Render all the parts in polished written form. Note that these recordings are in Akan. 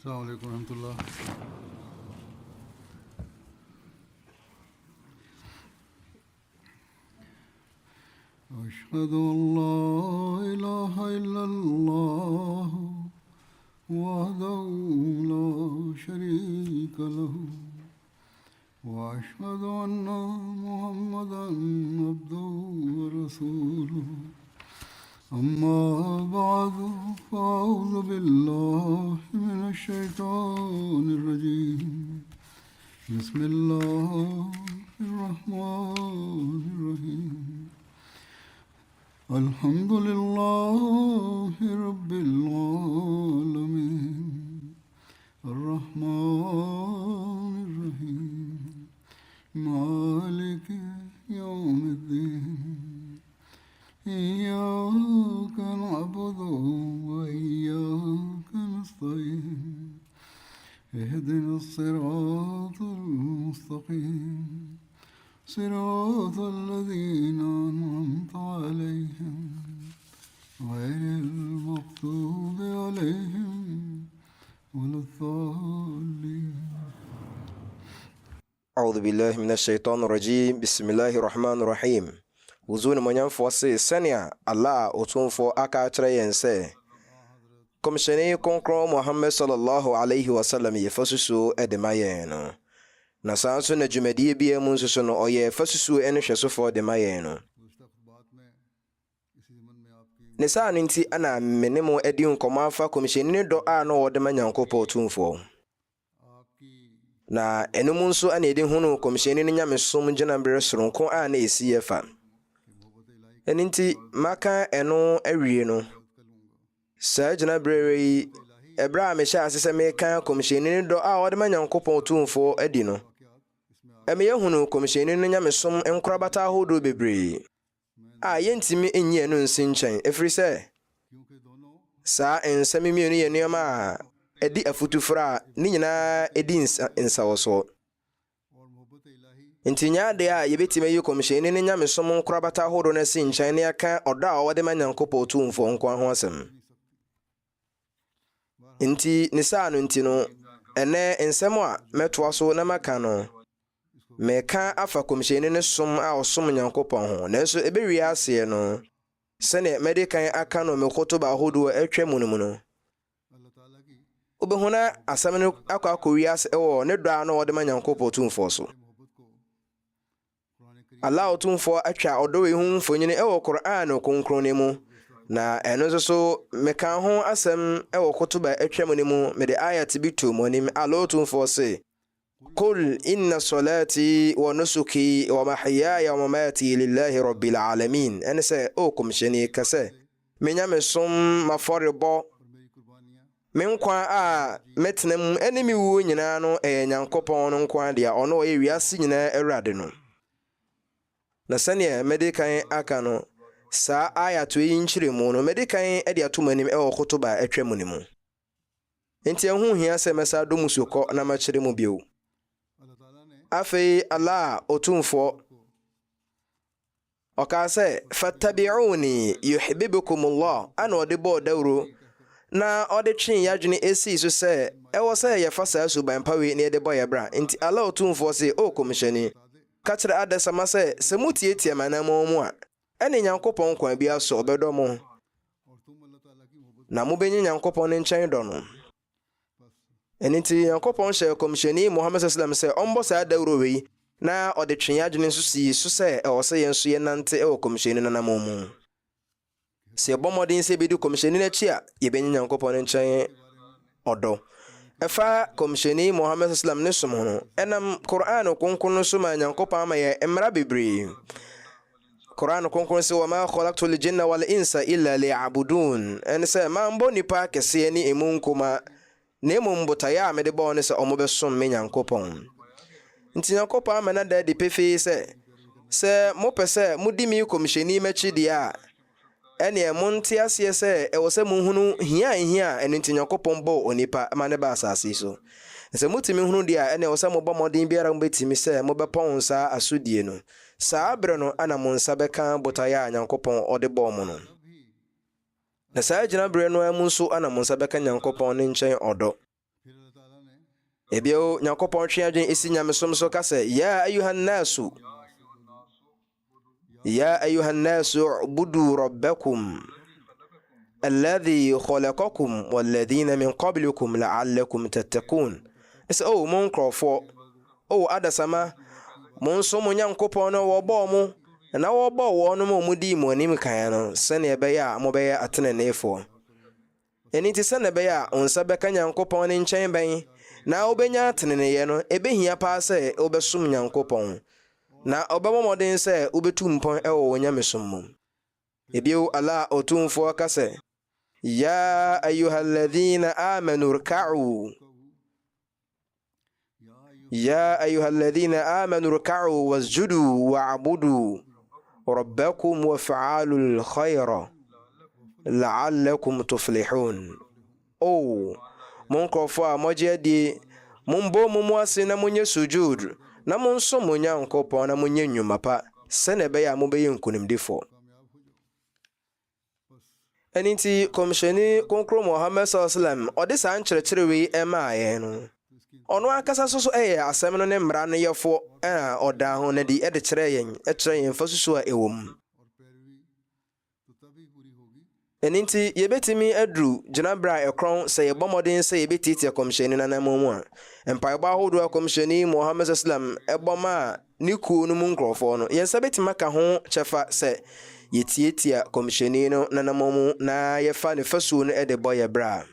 السلام عليكم ورحمة الله. أشهد أن لا إله إلا الله وحده لا شريك له وأشهد أن محمدا عبده ورسوله أما بعد فأعوذ بالله من الشيطان الرجيم بسم الله الرحمن الرحيم الحمد لله رب العالمين الرحمن الرحيم مالك يوم الدين إياك نعبد وإياك نستعين اهدنا الصراط المستقيم صراط الذين أنعمت عليهم غير المغضوب عليهم ولا الضالين. أعوذ بالله من الشيطان الرجيم بسم الله الرحمن الرحيم. Wuzuni manyamfo se sania Allah otumfo aka kire yense komsheni konkro Muhammad sallallahu alaihi wasallam ye fasusu edemayen no na sanso na jumadi bia mu nso no oye fasusu ene hwesofo edemayen no ne sa nti ana menemo edi nkomafa komsheni ne do a no wode manyankopo otumfo na enum nso ana edi hunu komsheni ne nyamesom gina mbere soronko a na esi yefa eninti maka eno awie no sa gina brere ebra me sha asese me kan komisheni do a wode manyankopon tumfo adi no eme yehunu komisheni no nyamesom enkorabata hodo bebre a yentimi enyi eno nsinchen efri se sa ensemi mi enu yenema a edi afutufra ni nyina edi insawoso Intinya de a yebetime yi komisheni ne nyamesom nkorabata hodo na si nchen ne aka oda a wode manyankopo tumfo nkwa ho asem inti nisano ntino ene ensemo a metwa so na maka no meka afa komisheni ne som a osom nyankopon ho nanso ebewi ase no sene medikan aka no mekotoba hodo atwa mu no obehuna asam ne akwa ase ewo ne do a no wode manyankopo tumfo so Allah otumfo atwa odowe hu mfonyine ewo Qur'an konkrone mu na eno so meka ho asem ewo kutuba atwam ne mu me de ayat bitu monim Allah otumfo se Qul inna salati wa nusuki wa mahyaya wa mamati lillahi rabbil alamin ense o komsheni kase menya mesom maforebo menkwa a metnem enemi wu nyina no nyankopon no nkwa dia ono ye wiase nyina awrade no na sane medikan aka no sa ayatu yi nchiremu no medikan edi atomanim ewo kutuba atwam ne mu enti ehu hia se mesa do musuko na machiremu biu afei Allah otumfo okase fattabi'uni yuhibbukumullah ana odebo dawro na odetwen yadwene esi so se ewo se ye fasa suban pawe ne edebo ye bra enti Allah otumfo se o komishani katra adasama se semutietie manamo mu a ene nyankopon kwa bia so obedo mo na mubenye nyankopon nchen do no eniti nyankopon hye komisheni Muhammad sallallahu alaihi wasallam se ombo sa dawro wi na odetwen adwene nso si so se e wose yenso ye nante e komisheni na namomu se bomodin se bedi komisheni na chi a ye benye nyankopon nchen odo efa komisheni Muhammad sallam ne somo enam Qur'an konkon so ma nyankopon ma ye emra bebre Qur'an konkon se wa ma khalaqtul jinna wal insa illa liya'budun en se ma mbo nipa kese ni emunkuma ne mumbota ya me de bo ne se omobesom me nyankopon nti nyankopon ma na da de pefe se mo pese mudi mi komisheni mechi dia ene monte ase se e wose munhunu hia ene nyankopon bo onipa ma ne ba asase so se mutimi hunu dia ene wose mo bo modin biara mbetimi se mo bepon sa asudie no sa abre no ana monsa beka botaya nyankopon ode bo mo no na sa gina bre no amunso ana monsa beka nyankopon ne nchen odo ebio nyankopɔn twe adwen esi nyamesom so ka sɛ ya ayuhan nasu ubudu rabbakum alladhi khalaqakum walladhina min qablikum la'allakum tattaqun. Ɛsɛ mo nkurɔfoɔ adasama mo nso mo nyankopɔn no wɔbɔɔ mo na wɔbɔɔ wɔn mo mu di mo anim kan no sɛnea ɛbɛyɛ a mobɛyɛ ateneneefoɔ. Ɛno nti sɛnea ɛbɛyɛ a onsa bɛka nyankopɔn ne nkyɛn bɛn na wobɛnya ateneneeɛ no ɛbɛhia paa sɛ wobɛsom nyankopɔn na ɔbɛbɔ mmɔden sɛ wobɛtu mpɔn ɛwɔ wo nyamesom mu. Ebio Allah otumfoɔ ka sɛ ya ayyuhalladhina amanu rka'u wasjudu wa'budu rabbakum waf'alul khayra la'allakum tuflihun. Mon nkurɔfoɔ a mogye adi mombɔ mu ase na monyɛ sujud na monso mo nyankopɔn na monyɛ nnwuma pa sɛnea ɛbɛyɛ a mobɛyɛ nkonimdifoɔ. Ɛno nti kɔmhyɛni kronkron Muhammad sallallahu alaihi wasallam ɔde saa nkyerɛkyerɛ wei ɛmaa yɛn no ɔno ankasa so ɛyɛ asɛm no ne mmara no yɛfoɔ a ɔda ho na de ɛde kyerɛ yɛn fa susu a ɛwɔ mu. Ɛno nti yɛbɛtumi aduru gyinabere a ɛkorɔn sɛ yɛbɔ mmɔden sɛ yɛbɛtiatia kɔmhyɛni nanamɔ mu a mpaebɔ ahodoɔ a kɔmhyɛni Muhammad sallam ɛbɔ ma ne kuo no mu nkurɔfoɔ no yɛnsa bɛtumi aka ho kyɛfa sɛ yɛtiatia kɔmhyɛni no nanamɔ mu na yɛfa ne fasuo no ɛde bɔ yɛ bra.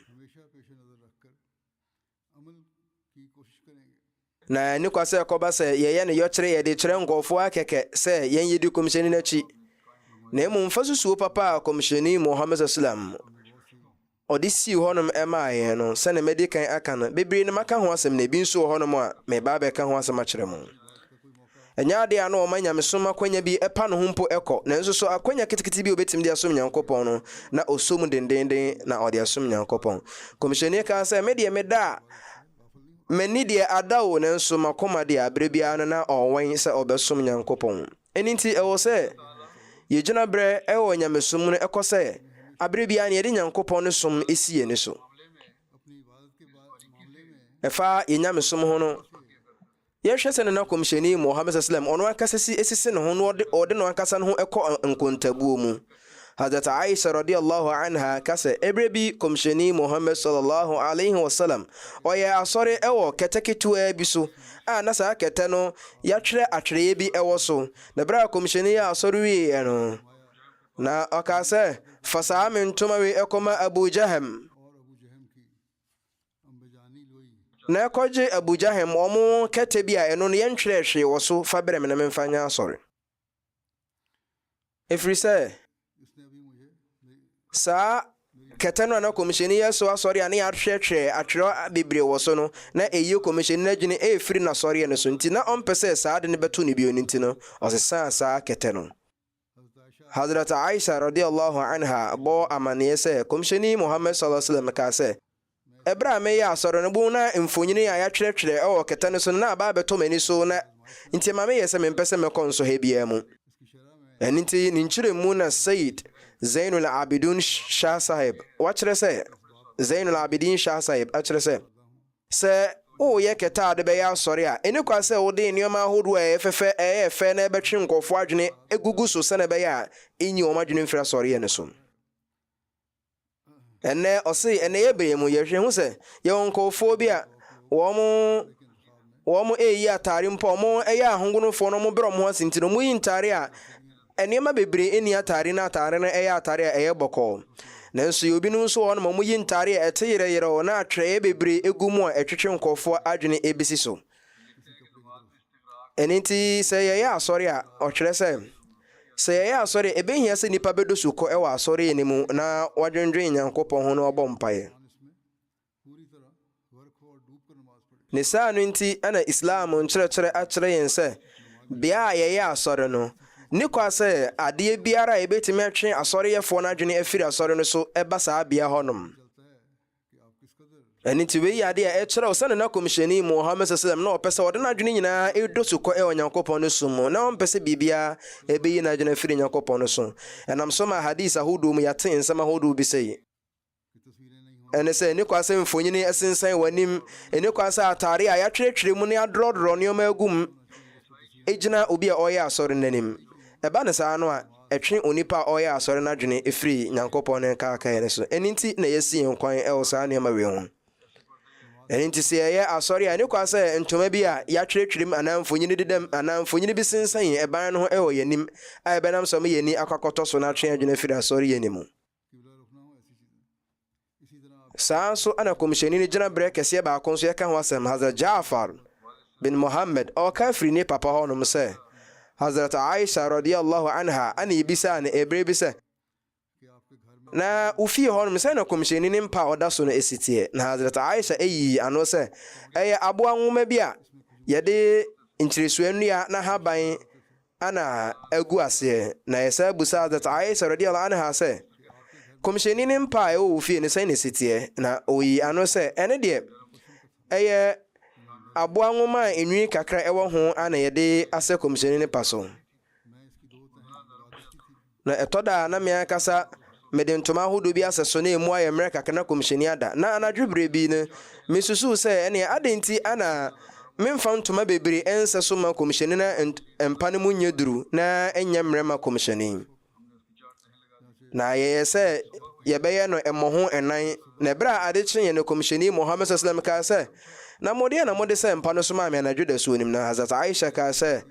Na ne kwa sɛ kɔba sɛ yɛyɛ ne yɔkyerɛ yɛde kyerɛ nkurɔfoɔ akɛkɛ sɛ yɛn yɛdi kɔmhyɛni n'akyi. Na emu mfa susuo papa a kɔmhyɛni Muhammad sallam ɔde sii hɔnom ɛmaa yɛn no sɛ ne mɛdi kan aka no bebree no maka ho asɛm na ebi nso wɔ hɔnom a mɛba bɛka ho asɛm akyerɛ mo. Ɛnyɛ ade a na ɔma nyamesom akwanya bi ɛpa no ho mpo ɛkɔ na nso so akwanya ketekete bi obɛtumi de asom nyankopɔn no na ɔsom dendenden na ɔde asom nyankopɔn. Kɔmhyɛni ka sɛ me deɛ meda m'ani deɛ ada wo na nso makoma deɛ abrɛ biara no na ɔwɛn sɛ ɔbɛsom nyankopɔn. Ɛno nti ɛwɔ sɛ yɛgyina berɛ ɛwɔ nyamesom no ɛkɔ sɛ abrɛ biara ne yɛde nyankopɔn no som ɛsi yɛni so. Ɛfa yɛ nyamesom ho no yɛhwɛ sɛ ne na kɔmhyɛni Muhammad sallam ɔno ankasa esisi ne ho no ɔde no ankasa no ho ɛkɔ nkontabuo mu. Hazrat Aisha radiyallahu anha kasa ɛbrɛ bi kɔmhyɛni Muhammad sallallahu alaihi wasallam ɔyɛ asɔre ɛwɔ kɛtɛketewa bi so a na saa kɛtɛ no yɛatwerɛ atwerɛeɛ bi ɛwɔ so. Na berɛ a kɔmhyɛni yɛ asɔre wieɛ no na ɔka sɛ fa saa me ntoma wei ɛkɔma Abu Jaham na ɛkɔgye Abu Jaham ɔmo kɛtɛ bi a ɛno no yɛntwerɛ hwee wɔ so fa brɛ me na memfa nyɛ asɔre. Ɛfiri sɛ saa kɛtɛ no na kɔmhyɛni yɛ so asɔre a ne yɛahwehwɛ atwerɛ bebree wɔ so no na ɛyɛ kɔmhyɛni no adwene ɛfiri n'asɔre no so nti na ɔmpɛ sɛ saa de ne bɛto ne bio no nti no ɔsesaa saa kɛtɛ no. Hazrat Aisha radiyallahu anha bɔ amanneɛ sɛ kɔmhyɛni Muhammad sallallahu alaihi wasallam ka sɛ ɛberɛ a mɛyɛ asɔre no bu na mfonyini a yɛatwerɛtwerɛ ɛwɔ kɛtɛ no so no na aba bɛtɔ m'ani so na nti ma meyɛ sɛ mempɛ sɛ mɛkɔ nso ha biara mu. Ɛno nti ne nkyerɛ mu na Sayyid Zainul Abidin Shah Sahib wakyerɛ sɛ Zainul Abidin Shah Sahib akyerɛ sɛ woyɛ kɛtɛ a de bɛyɛ asɔre a ɛne kwa sɛ wode nneɛma ahodoɔ a ɛyɛ fɛ na ɛbɛtwe nkɔfoɔ adwene egugu so sɛ na ɛbɛyɛ a ɛnyi wɔn adwene mfiri asɔre no so. Ɛnɛ ɔse ɛnɛ yɛbɛyɛ mu yɛhwɛ ho sɛ yɛwɔ nkɔfoɔ bi a wɔn ɛyi atare mpo wɔn ɛyɛ ahongonofoɔ no wɔn brɛ wɔn ase nti no wɔn yi ntare a ɛnneɛma bebree ɛni atare na atare no ɛyɛ atare a ɛyɛ bɔkɔɔ. Nanso obinom nso wɔ no ma yi ntare a ɛte yerɛyerɛ na atwerɛ bebree egu mu a ɛtwetwe nkɔfoɔ adwene ebisi so. Ɛno nti sɛ yɛyɛ asɔre a ɔtwerɛ sɛ yɛyɛ asɔre ɛbɛhia sɛ nipa bɛdo so kɔ ɛwɔ asɔre ne mu na wadwendwen Nyankopɔn ho na ɔbɔ mpaeɛ. Ne saa no nti ɛna Islam nkyerɛkyerɛ akyerɛ yɛn sɛ bea a yɛyɛ asɔre no ne kwa sɛ adeɛ biara a ɛbɛtumi atwe asɔreyɛfoɔ no adwene afiri asɔre no so ɛba saa bea hɔnom. Ɛno nti wei yɛ adeɛ a ɛkyerɛ wo sɛne na kɔmhyɛni Muhammad sallam na ɔpɛ sɛ ɔde n'adwene nyinaa ɛdɔ so kɔ ɛwɔ Nyankopɔn no so mu na ɔmpɛ sɛ biribiara ɛbɛyi n'adwene afiri Nyankopɔn no so. Ɛnam so ma hadis ahodoɔ mu yɛate nsɛm ahodoɔ bi sɛ ɛne sɛ ne kwa sɛ mfonyini ɛsensan w'anim, ɛne kwa sɛ atare a yɛatwerɛtwerɛ mu ne adorɔdorɔ nneɛma agum ɛgyina obi a ɔyɛ asɔre n'anim. ɛba ne saa no a ɛtwe onipa a ɔyɛ asɔre n'adwene ɛfiri Nyankopɔn ne nkaakaeɛ ne so. ɛno nti na yɛsi yɛn kwan ɛwɔ saa nneɛma wei ho. ɛno nti sɛ yɛyɛ asɔre a ne kwa sɛ ntoma bi a yɛatwerɛtwerɛ mu anaa mfonyini dedam anaa mfonyini bi sensan ɛban no ho ɛwɔ yɛnim a ɛbɛnam sɛ ɔmo yɛni akɔkɔtɔ so n'atwe adwene firi asɔre yɛni mu. saa nso ana kɔmhyɛni no gyina berɛ kɛseɛ baako nso yɛka ho asɛm. Hazrat Jaafar bin Muhammad ɔka firi ne papa hɔnom sɛ Hazrat Aisha radiyallahu anha ana yɛbisaa ne ɛberɛ bi sɛ na ufie hɔnom sɛ na kɔmhyɛni ne mpa a ɔda so no ɛsiteɛ. na Hazrat Aisha ɛyii ano sɛ ɛyɛ aboa nwoma bi a yɛde nkyerɛsua nnua na haban ana agu aseɛ. na yɛsɛ busa Hazrat Aisha radiyallahu anha sɛ kɔmhyɛni ne mpa a ɛwɔ ufie no sɛ ne siteɛ. na ɔyii ano sɛ ɛne deɛ ɛyɛ aboa nwoma a enwi kakra ɛwɔ ho ana yɛde asɛ kɔmhyɛni ne pa so. na ɛtɔ da na me akasa mede ntoma ahodoɔ bi asɛ so na emu ayɛ mmerɛ kakra na kɔmhyɛni ada. na anadwo berɛ bi no mesusuw sɛ ɛne adɛn nti ana memfa ntoma bebree ɛnsɛ so ma kɔmhyɛni na mpa no mu nyɛ duru na ɛnyɛ mmerɛ ma kɔmhyɛni. na yɛyɛ sɛ yɛbɛyɛ no ɛmmɔ ho ɛnan. na ɛberɛ a ade kye yɛ no kɔmhyɛni Muhammad sallam kaa sɛ na mode na mode sɛ mpa no so maa me anadwo da suo nim. na Hazrat Aisha kaa sɛ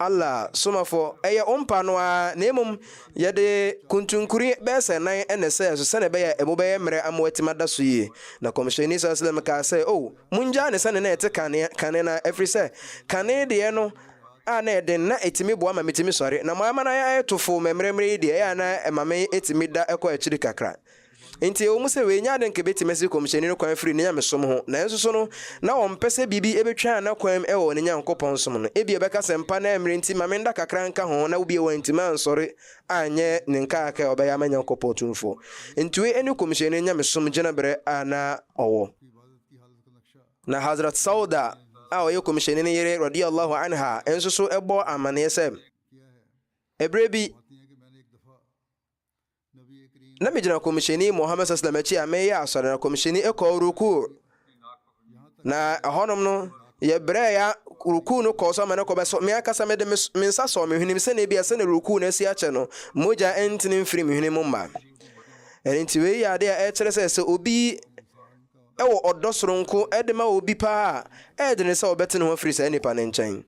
Allah somafo ɛyɛ ompa no a na mmom yɛde kuntunkuri bɛyɛ sɛ nan ɛne sɛ so sɛ ne bɛyɛ ɛmo bɛyɛ mmerɛ ama watima da so yie. na kɔmhyɛni sallam kaa sɛ mungyaa ne sɛ ne na ɛte kane na ɛfiri sɛ kane deɛ no a na ɛden na ɛtumi boa ma metumi sɔre. na moama na yɛ tofo mmerɛmmerɛ yi deɛ ɛyɛ na ɛma me ɛtumi da ɛkɔ akyiri kakra. nti ɛwɔ mu sɛ wɔnya ade nke bɛtumi asi kɔmhyɛni no kwan firi ne nyamesom ho. na nso so no na wɔmpɛ sɛ biribi ɛbɛtwa na kwan ɛwɔ ne Nyankopɔn som no. ebi ɛbɛka sɛ mpa na mmerɛ nti ma me nda kakra nka ho na wobie wɔntimi ansɔre anyɛ ne nkaaka a ɔbɛyɛ ama Nyankopɔn tumfoɔ. nti wei ɛne kɔmhyɛni nyamesom gyina berɛ a na ɔwɔ. na Hazrat Sauda a ɔyɛ kɔmhyɛni no yere radiyallahu anha nso so ɛbɔ amanneɛ sɛ ɛberɛ bi na megyina kɔmhyɛni Muhammad sallam akyi a meyɛ asɔre. na kɔmhyɛni ɛkɔ ruku. na ɛhɔnom no yɛbrɛ ya ruku no kɔɔ so ama no kɔbɛsɔ. me akasa mede me nsa sɔ me hwenem sɛne bi a sɛne ruku no asi akyɛ no mogya ɛntene mfiri me hwene mu mma. ɛno nti wei yɛ ade a ɛkyerɛ sɛ obi ɛwɔ ɔdɔ soronko ɛde ma obi paa a ɛde ne sɛ ɔbɛte ne ho afiri saa nnipa no nkyɛn.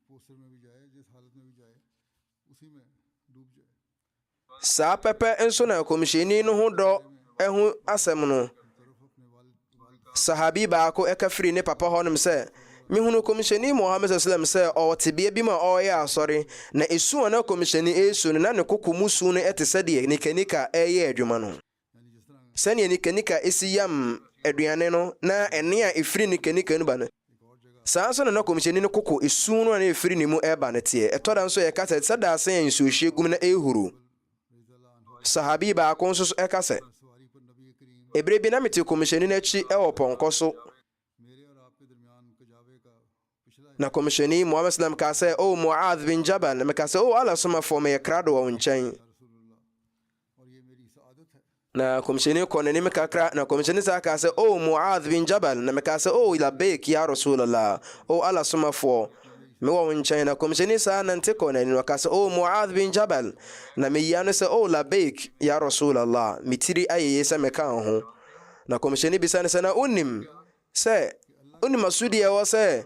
saa pɛpɛ nso na kɔmhyɛni no ho dɔ ɛho asɛm no sahabi baako ɛka firi ne papa hɔnom sɛ mehunu kɔmhyɛni Muhammad sallam sɛ ɔwɔ tebea bi ma ɔyɛ asɔre. na esu a na kɔmhyɛni ɛsu no na ne koko mu su no ɛte sɛdeɛ nikanika ɛyɛ adwuma no. sɛneɛ nikanika ɛsi yam aduane no na ɛne a ɛfiri nikanika no ba no saa nso na kɔmhyɛni no koko esu no a na ɛfiri ne mu ɛba no teɛ. ɛtɔ da nso yɛka sɛ sɛ daase yɛ nsuohyie gum na ɛhuru. sahabi baako nso so ɛka sɛ ɛberɛ bi na mete kɔmhyɛni no akyi ɛwɔ pɔnkɔ so. na kɔmhyɛni Muhammad sallam kaa sɛ Mu'adh bin Jabal. na meka sɛ Allah somafoɔ meyɛ krado wɔ wo nkyɛn. na kɔmhyɛni kɔ n'anim kakra. na kɔmhyɛni saa kaa sɛ Mu'adh bin Jabal. na meka sɛ labbaik ya Rasulallah. Allah somafoɔ mewɔ wo nkyɛn. na kɔmhyɛni saa nante kɔ n'anim na ɔka sɛ Mu'adh bin Jabal. na meyia no sɛ labbaik ya Rasulallah. metiri ayɛyɛ sɛ meka ho. na kɔmhyɛni bisa no sɛ na wonim asodi ɛwɔ sɛ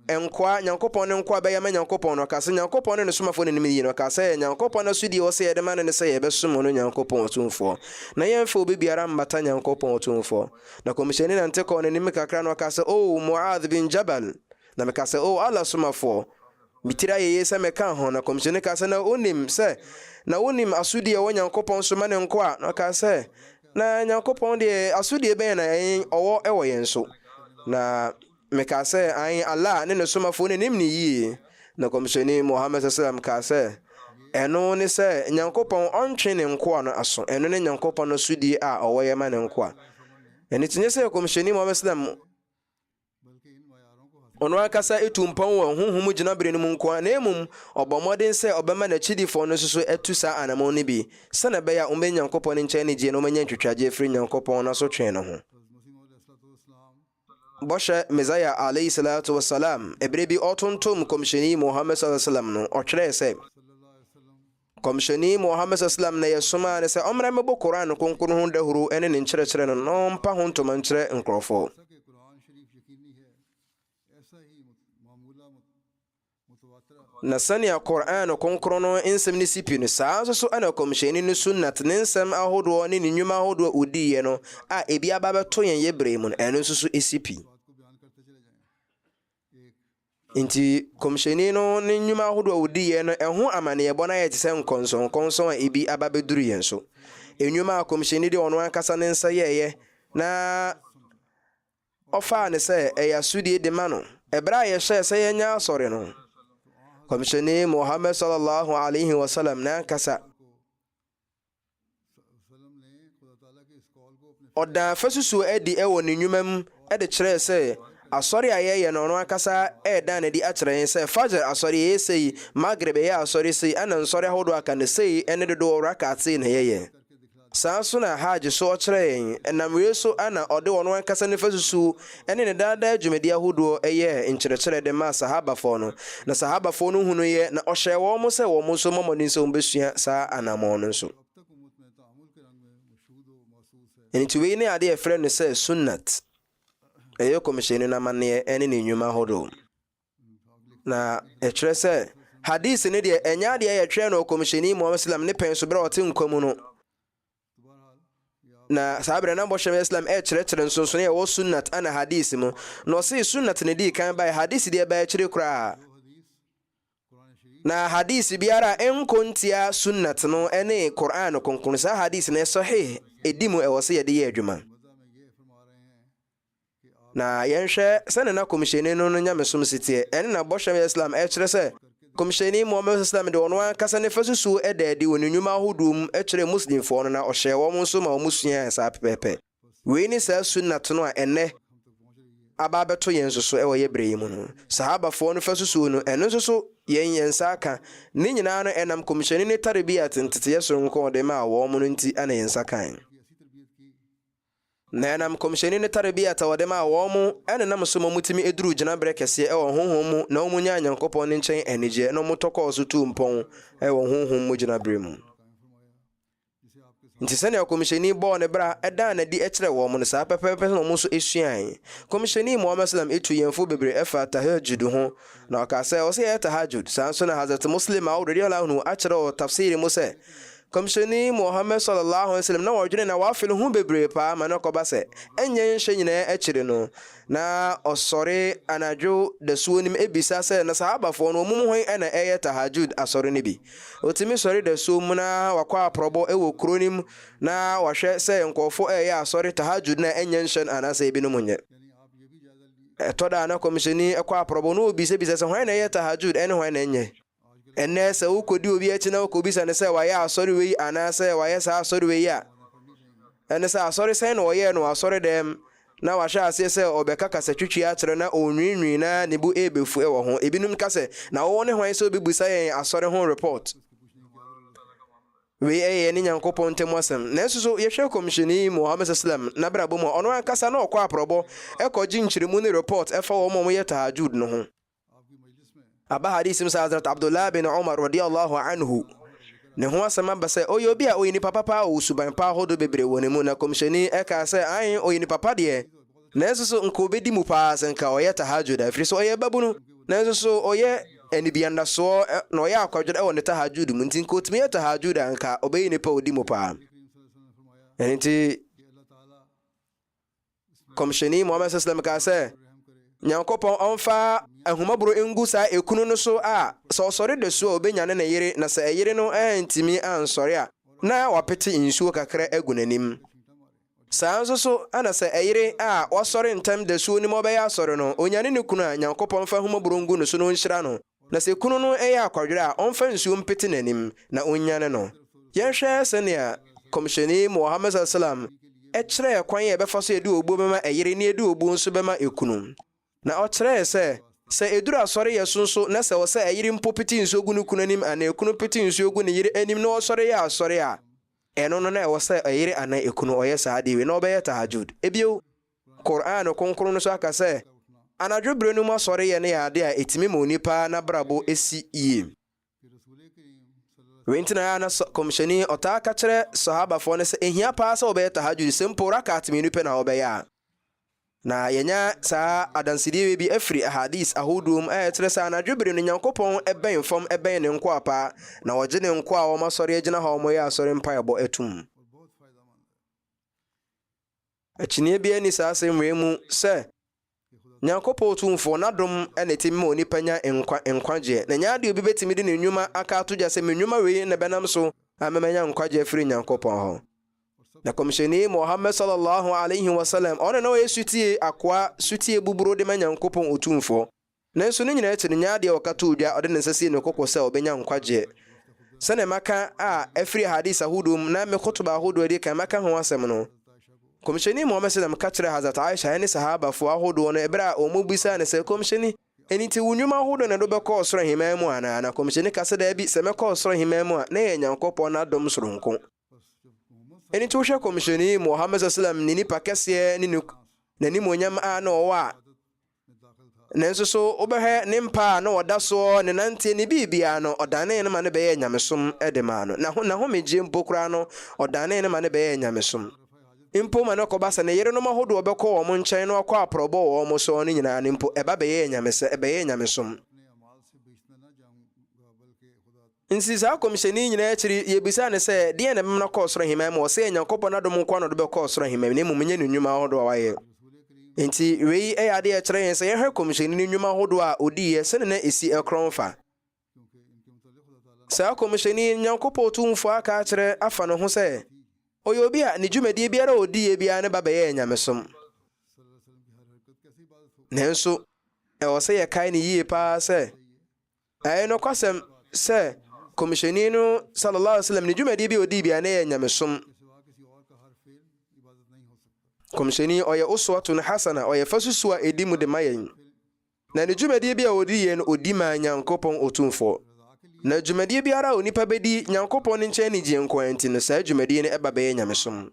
ɛnkoa Nyankopɔn ne nkoa bɛyɛ ma Nyankopɔn no. ɔka sɛ Nyankopɔn ne somafoɔ ne nim yie no. ɔka sɛ Nyankopɔn no asodi ɛwɔ sɛ yɛde ma no ne sɛ yɛbɛsom no Nyankopɔn ɔtumfoɔ na yɛmfa obi biara mmata Nyankopɔn ɔtumfoɔ. na kɔmhyɛni nante kɔ n'anim kakra na ɔka sɛ Mu'adh bin Jabal. na meka sɛ Allah somafoɔ metiri ayɛyɛ sɛ meka ho. na kɔmhyɛni ka sɛ na wonim asodi ɛwɔ Nyankopɔn so ma ne nkoa. na ɔka sɛ na Nyankopɔn deɛ asodi bɛyɛ na ɔwɔ ɛwɔ yɛn so. na meka sɛ Allah ne ne somafoɔ ne nim ne yie. na kɔmhyɛni Muhammad sallam ka sɛ ɛno ne sɛ Nyankopɔn ɔntwe ne nkoa no aso. ɛno ne Nyankopɔn no sodi a ɔwɔ yɛ ma ne nkoa. ɛno tinye sɛ kɔmhyɛni Muhammad sallam ɔno ankasa etu mpɔn wɔ honhom gyinabere no mu nko a na emum ɔbɔ mmɔden sɛ ɔbɛma n'akyidifo no nso so atu saa anamɔ no bi sɛ na ɛbɛyɛ a ɔmbɛnya Nyankopɔn ne nkyɛn ne gye na ɔmanya ntwitwagye firi Nyankopɔn na so twɛn no ho. Bɔhyɛ Mesaia alayhi salatu wassalam ebere bi ɔtontom kɔmhyɛni Muhammad sallallahu alaihi wasallam no ɔtwerɛɛ sɛ kɔmhyɛni Muhammad sallallahu alaihi wasallam na yɛsoma ne sɛ ɔmmra mmɛbɔ Quran no kronkron ho dahuro ɛne ne nkyerɛkyerɛ no na ɔmpa ho ntoma nkyerɛ nkurɔfoɔ. Na sɛnea Quran no kronkron no nsɛm ne sipi no saa nso so ana kɔmhyɛni no sunnat ne nsɛm ahodoɔ ne ne nnwuma ahodoɔ odiiɛ no a ebi aba bɛto yɛn yɛbrɛ mu no ɛno nso so esipi. Nti kɔmhyɛni no ne nnwuma ahodoɔ odiiɛ no ɛho amanneɛbɔ no ayɛ te sɛ nkɔnsɔnkɔnsɔn a ebi aba bɛduru yɛn so. Nnwuma a kɔmhyɛni de ɔno ankasa ne nsa yɛɛyɛ na ɔfaa ne sɛ ɛyɛ asodie de ma no ɛberɛ a yɛhyɛɛ sɛ yɛnya asɔre no kɔmhyɛni Muhammad sallallahu alaihi wasallam na ankasa ɔda fasusuo adi ɛwɔ ne nnwuma mu ɛde kyerɛɛ sɛ asɔre a yɛyɛ no ɔno ankasa ɛɛda ne di akyerɛ yɛn sɛ fajr asɔre yɛyɛ sei, magrib yɛyɛ asɔre sei, ɛna nsɔre ahodoɔ aka ne sei ɛne dodoɔ rakaate na yɛyɛ. Saa so na hajj so ɔkyerɛ yɛn ɛnam wei so ana ɔde ɔno ankasa ne fasusuo ɛne ne daadaa dwumadi ahodoɔ ɛyɛ nkyerɛkyerɛ de ma sahabafoɔ no na sahabafoɔ no hunu yɛ na ɔhyɛ wɔn sɛ wɔn nso mmɔmmɔden sɛ wɔbɛsua saa anammɔn no nso. Nti wei ne ade yɛfrɛ no sɛ sunnat ɛyɛ kɔmhyɛni no amanneɛ ɛne ne nnwuma ahodoɔ. Na ɛkyerɛ sɛ hadith ne deɛ ɛnyɛ adeɛ yɛtwerɛ no kɔmhyɛni Muhammad sallam ne pɛn so berɛ ɔte nkwa mu no. Na saa berɛ na bɔhyɛ Islam ɛkyerɛkyerɛ nsonso ne ɛwɔ sunnat ana hadith mu na ɔse sunnat ne di kan bae hadith deɛ ɛbɛyɛ kyerɛ koraa. Na hadith biara ɛnkontia sunnat no ɛne Quran no kronkron saa hadith na ɛsɔhe ɛdi mu ɛwɔ sɛ yɛde yɛ adwuma. Na yɛnhwɛ sɛne na kɔmhyɛni no nyamesom siteɛ ɛne na bɔhyɛ Islam ɛkyerɛ sɛ kɔmhyɛni Muhammad sallam de ɔno ankasa ne fasusuo ɛda adi wɔ ne nnwuma ahodoɔ mu ɛkyerɛ muslimfoɔ no na ɔhyɛ wɔn nso ma wɔn sua saa pɛpɛpɛ. Wei ne saa sunnat no a ɛnɛ aba abɛto yɛn nso so ɛwɔ yɛ berɛ yi mu no sahabafoɔ no fasusuo no ɛno nso so yɛn nsa aka ne nyinaa no ɛnam kɔmhyɛni ne tarbiat nteteyɛ soronko ɔde ma wɔn no nti ana yɛn nsa kan. Na ɛnam kɔmhyɛni ne tarbiat a wɔde ma wɔn mo ɛne nam so ma mutumi eduru gyinaberɛ kɛseɛ ɛwɔ honhom mu na wɔn nya Nyankopɔn ne nkyɛn anigye na wɔn tɔkɔɔ so tu mpɔn ɛwɔ honhom mu gyinaberɛ mu. Nti sɛnea kɔmhyɛni bɔɔ ne bra ɛdaa na di ɛkyerɛ wɔn no saa pɛpɛpɛ na wɔn nso esuae. Kɔmhyɛni Muhammad sallam etu yɛnfo bebree ɛfa tahajjud ho na ɔka sɛ ɔsɛ yɛ tahajjud saa nso na Hazrat Muslim a radiyallahu anhu akyerɛ wɔ tafsiri mu sɛ kɔmhyɛni Muhammad sallallahu alaihi wasallam na wɔdwene na wafele ho bebree paa ma na kɔba sɛ ɛnyɛ nhyɛ nyinaa akyire no na ɔsɔre anadwo dasuo nim ebisa sɛ na sahabafoɔ no ɔmum hwan ɛna ɛyɛ tahajjud asɔre no bi. Otimi sɔre dasuo mu na wakɔ aprɔbɔ ɛwɔ kuro nim na wahwɛ sɛ nkɔfo ɛyɛ asɔre tahajjud na ɛnyɛ nhyɛ anaasɛ ebinom nyɛ. Ɛtɔ da na kɔmhyɛni ɛkɔ aprɔbɔ no obisa sɛ hwan na ɛyɛ tahajjud ɛne hwan na ɛnyɛ. Ɛnɛ sɛ wokɔdi obi akyi na wokɔbisa ne sɛ wayɛ asɔre wei anaasɛ wayɛ saa asɔre wei a ɛne sɛ asɔre sɛn na wɔyɛ no asɔre dɛm na wahyɛ aseɛ sɛ ɔbɛka kasa twitwi akyerɛ na ɔnwiinwii na ne bu ɛbɛfu ɛwɔ ho. Ebinom ka sɛ na wɔwɔ ne hwan sɛ obɛbusa yɛn asɔre ho report wei ɛyɛ ne Nyankopɔn ntam asɛm. Na nso so yɛhwɛ kɔmhyɛni Muhammad sallam na brabɔ mu ɔno ankasa na ɔkɔ aprɔbɔ ɛkɔgye nkyerɛmu ne report ɛfa wɔn a wɔyɛ tahajjud no ho. Aba hadith mu sa Hazrat Abdullah bin Umar radiyallahu anhu ne ho asɛm aba sɛ ɔyɛ obi a ɔyɛ nipa papa a ɔsuban pa ahodoɔ bebree wɔ ne mu na kɔmhyɛni ɛka sɛ ae ɔyɛ nipa papa deɛ na nso so nka obɛdi mu paa sɛ nka ɔyɛ tahajjud ɛfiri sɛ ɔyɛ babunu na nso so ɔyɛ anibiandasoɔ na ɔyɛ akwadwere ɛwɔ ne tahajjud mu nti nka ɔtumi yɛ tahajjud a nka ɔbɛyɛ nipa a ɔdi mu paa. Ɛno nti kɔmhyɛni Muhammad sallam ka sɛ Nyankopɔn ɔmfa ahumaburo ngu saa ekunu no so a sɛ ɔsɔre da so a obɛnyane ne yere na sɛ ɛyere no ɛntimi ansɔre a na wapete nsuo kakra agu n'anim. Saa nso so ana sɛ ɛyere a wasɔre ntam da suo nim ɔbɛyɛ asɔre no onyane ne kunu a Nyankopɔn fa ahumaburo ngu no so no nhyira no na sɛ kunu no ɛyɛ akwadwere a ɔmfa nsuo mpete n'anim na onyane no. Yɛnhwɛ sɛnea kɔmhyɛni Muhammad sallam ɛkyerɛ kwan yɛ bɛfa so yɛde obuo bɛma ɛyere ne yɛde obuo nso bɛma ekunu. Na ɔkyerɛ sɛ sɛ eduru asɔre yɛ sonso na sɛ wɔsɛ ayiri mpo piti nsuo gu no kunu anim ana ekunu piti nsuo gu ne yiri anim na wɔsɔre yɛ asɔre a ɛno no na ɛwɔ sɛ ayiri ana ekunu ɔyɛ saa de we na ɔbɛyɛ tahajjud ebio Qur'an konkron no so aka sɛ anadwo bere no mu asɔre yɛ ne yɛ ade a etimi ma onipa na brabo esi yie wentina na komsheni ɔtaa ka kyerɛ sahabafo no sɛ ehia paa sɛ ɔbɛyɛ tahajjud sɛ mpo rakat minu pɛ na ɔbɛyɛ a na yenya saa adansidie bi afiri ahadis ahodum ɛkyerɛ sɛ anadwo bere no Nyankopɔn ɛbɛn fam ɛbɛn ne nko apa na wɔgye ne nko a wɔn asɔre agyina ha wɔn yɛ asɔre mpaebɔ atum akyinye bi ani saa asɛm mu sɛ Nyankopɔn tumfo nadom ɛna timi ma onipa nya nkwagye na nya de obi betimi de ne nnwuma aka atogya sɛ me nnwuma wei na bɛnam so amemanya nkwagye afiri Nyankopɔn hɔ na komsheni Muhammad sallallahu alaihi wasallam ɔne na ɔyɛ sutie akoa sutie buburo de ma Nyankopɔn otumfo na nso ne nyina akyi nya de ɔkata odwa ɔde ne nsɛsie ne kokɔ sɛ ɔbɛnya nkwagye sɛne maka a afiri hadis ahudum na me khutba ahudu de kan maka ho asɛm no komsheni Muhammad sallam ka kyerɛ Hazrat Aisha ne sahaba fo ahodo no ebra o mu bisa ne sɛ komsheni eniti wunyuma ahodo na do bɛkɔ soro hima mu ana na komsheni ka sɛ da bi sɛ mɛkɔ soro hima mu a na yɛ Nyankopɔn na dom soronko eniti wo hwɛ komsheni Muhammad sallam ni nipa kɛseɛ ni na ni monyam a na ɔwɔ a nanso so wobɛhɛ ne mpa na ɔda so ne nante ne bibia no ɔdane ne ma ne bɛyɛ nyamesom ɛde ma no na ho megye mpokura no ɔdane ne ma ne bɛyɛ nyamesom impo ma no koba sa ne yere no mahodo obekɔ wo nkyɛn no akɔ aprɔbɔ wo mo so ne nyina ne mpo eba bɛyɛ nyamesɛ ɛbɛyɛ nyamesom nsi za komsheni nyina akyiri yebisa ne sɛ deɛ na memna kɔ soro hima ma ɔsɛ Nyankopɔn adom nkɔ no do bɛkɔ soro hima ne mu menye ne nnwuma ahodo a wayɛ nti wei ɛyɛ ade a kyerɛ yɛn sɛ yɛhwɛ komsheni ne nnwuma ahodo a odiye sɛ ne na esi ɛkronfa sa komsheni Nyankopɔn tumfo aka kyerɛ afa no ho sɛ oyo bi a ne dwumadie biara odiye bia ne babɛyɛ nyamesom nenso ɛwɔ sɛ yɛkae ne yie paa sɛ ɛyɛ no kwasɛm sɛ komisheni no sallallahu alaihi wasallam ne dwumadie bi odi bia ne yɛ nyamesom komisheni ɔyɛ uswatun hasana ɔyɛ fasusu a edi mu de mayɛn na ne dwumadie bi a odi yɛ no odi ma Nyankopɔn otumfo na dwumadie biara onipa bedi Nyankopɔn ne nkyɛn ne gye nkwanti no saa dwumadie ne ɛba bɛyɛ nyamesom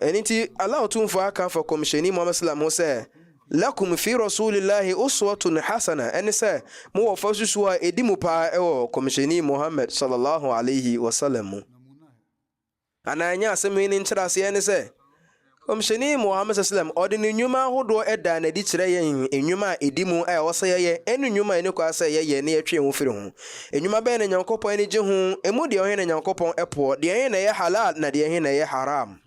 ɛniti Allah otumfo aka fa komisheni Muhammad sallallahu alaihi wasallam sɛ lakum fi rasulillahi uswatun hasana ɛne sɛ mo wɔ fasusu a edi mu paa ɛwɔ komisheni Muhammad sallallahu alaihi wasallam ananya asɛm ne nkyerɛ ase ne sɛ komisheni Muhammad sallam ɔde ne nnwuma ahodo ɛda na di kyerɛ yɛn nnwuma a edi mu a wɔsɛ yɛyɛ ɛne nnwuma ne kwa sɛ yɛyɛ ne yɛtwe ho firi ho nnwuma bɛn na Nyankopɔn ne gye ho emu deɛ ɔhɛ na Nyankopɔn ɛpo deɛ ɔhɛ na yɛ halal na deɛ ɔhɛ na yɛ haram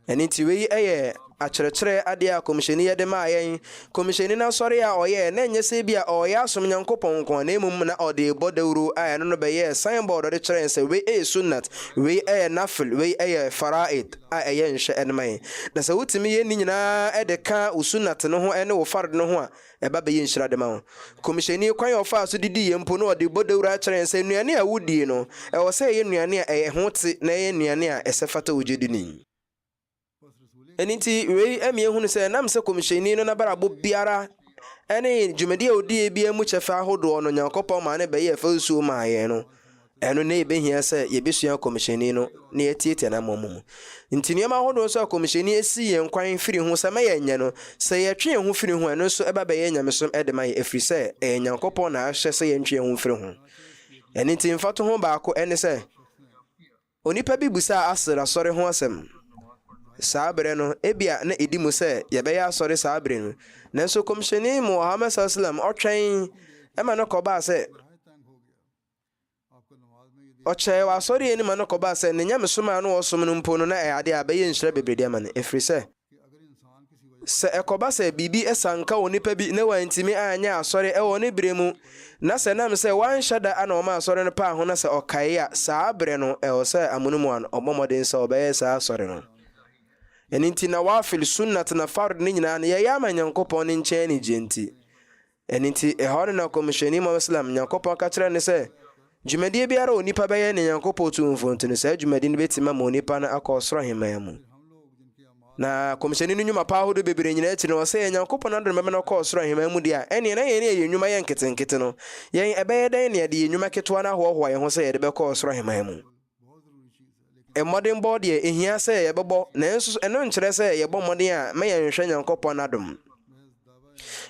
ɛne ti wei ɛyɛ akyerɛkyerɛ ade a komisheni yɛde ma yɛn komisheni na sɔre a ɔyɛ na nyɛ sɛ bi a ɔyɛ asom Nyankopɔn nko na emum na ɔde bɔ dawuro a ɛno no bɛyɛ signboard ɔde kyerɛ sɛ wei ɛyɛ sunnat wei ɛyɛ nafil wei ɛyɛ faraid a ɛyɛ nhyɛ ɛnman na sɛ wotimi yɛ ni nyinaa ɛde ka usunnat no ho ɛne wo fard no ho a ɛba bɛyɛ nhyira de ma ho komisheni kwan ɔfa so didi yɛ mpo no ɔde bɔ dawuro akyerɛ sɛ nnuane a wodie no ɛwɔ sɛ ɛyɛ nnuane a ɛyɛ ho te na ɛyɛ nnuane a ɛsɛ fata wogye di ni ɛniti wei ɛmi ehunu sɛ nam sɛ komisheni no na barabo biara ɛne dwumadi a odie bia mu kyɛfa ahodoɔ no Nyankopɔn ma ne bɛyɛ fasuo ma yɛn no ɛno ne ebehia sɛ yebesua komisheni no ne yɛtietie na mmom nti nneɛma ahodoɔ so a komisheni esi yɛn kwan firi ho sɛ ma yɛnyɛ no sɛ yɛtwe yɛn ho firi ho ɛno nso ɛba bɛyɛ nyamesom ɛde ma yɛ efiri sɛ ɛyɛ Nyankopɔn na ahyɛ sɛ yɛntwe yɛn ho firi ho ɛne nti mfato ho baako ɛne sɛ onipa bi busa asra sɔre ho asɛm saabere no ebia na edi mu sɛ yɛbɛyɛ asɔre saabere no nanso komisheni Muhammad sallam ɔtwɛn ɛma no kɔba sɛ ɔkyɛ wɔ asɔre ni ma no kɔba sɛ ne nyamesom a no wɔsom no mpo no na ɛyɛ ade a bɛyɛ nhyira bebrede ama no ɛfiri sɛ ɛkɔba sɛ biribi ɛsanka wɔ nipa bi na wantimi anyɛ asɔre ɛwɔ ne bere mu na sɛ nam sɛ wanhyɛ da ana ɔma asɔre no paa ho na sɛ ɔkae a saa bere no ɛwɔ sɛ amonomu a ɔbɔmmɔden sɛ ɔbɛyɛ saa asɔre no ɛninti na wafil sunnat na fard ne nyinaa ne yɛyɛ ama Nyankopɔn ne nkyɛn ne gyenti ɛninti ɛhɔ na komisheni Muhammad sallam Nyankopɔn ka kyerɛ ne sɛ dwumadie biara onipa bɛyɛ ne Nyankopɔn tumfo nti no saa dwumadi no bɛtima ma onipa no akɔ soro hemaya mu na komisyoni no nnwuma pa ahodo bebre nyina akyi no ɔsɛ Nyankopɔn adom bɛma no kɔ soro ahema mu dia ɛne na yɛn nnwuma yɛ nketenkete no yɛn ɛbɛyɛ dɛn ne yɛde nnwuma ketewa na hoahoa yɛn ho sɛ yɛde bɛkɔ soro ahema mu mmɔden bɔ deɛ ehia sɛ yɛbɛbɔ nanso ɛno nkyerɛ sɛ yɛbɔ mmɔden a ma yɛnhwɛ Nyankopɔn adom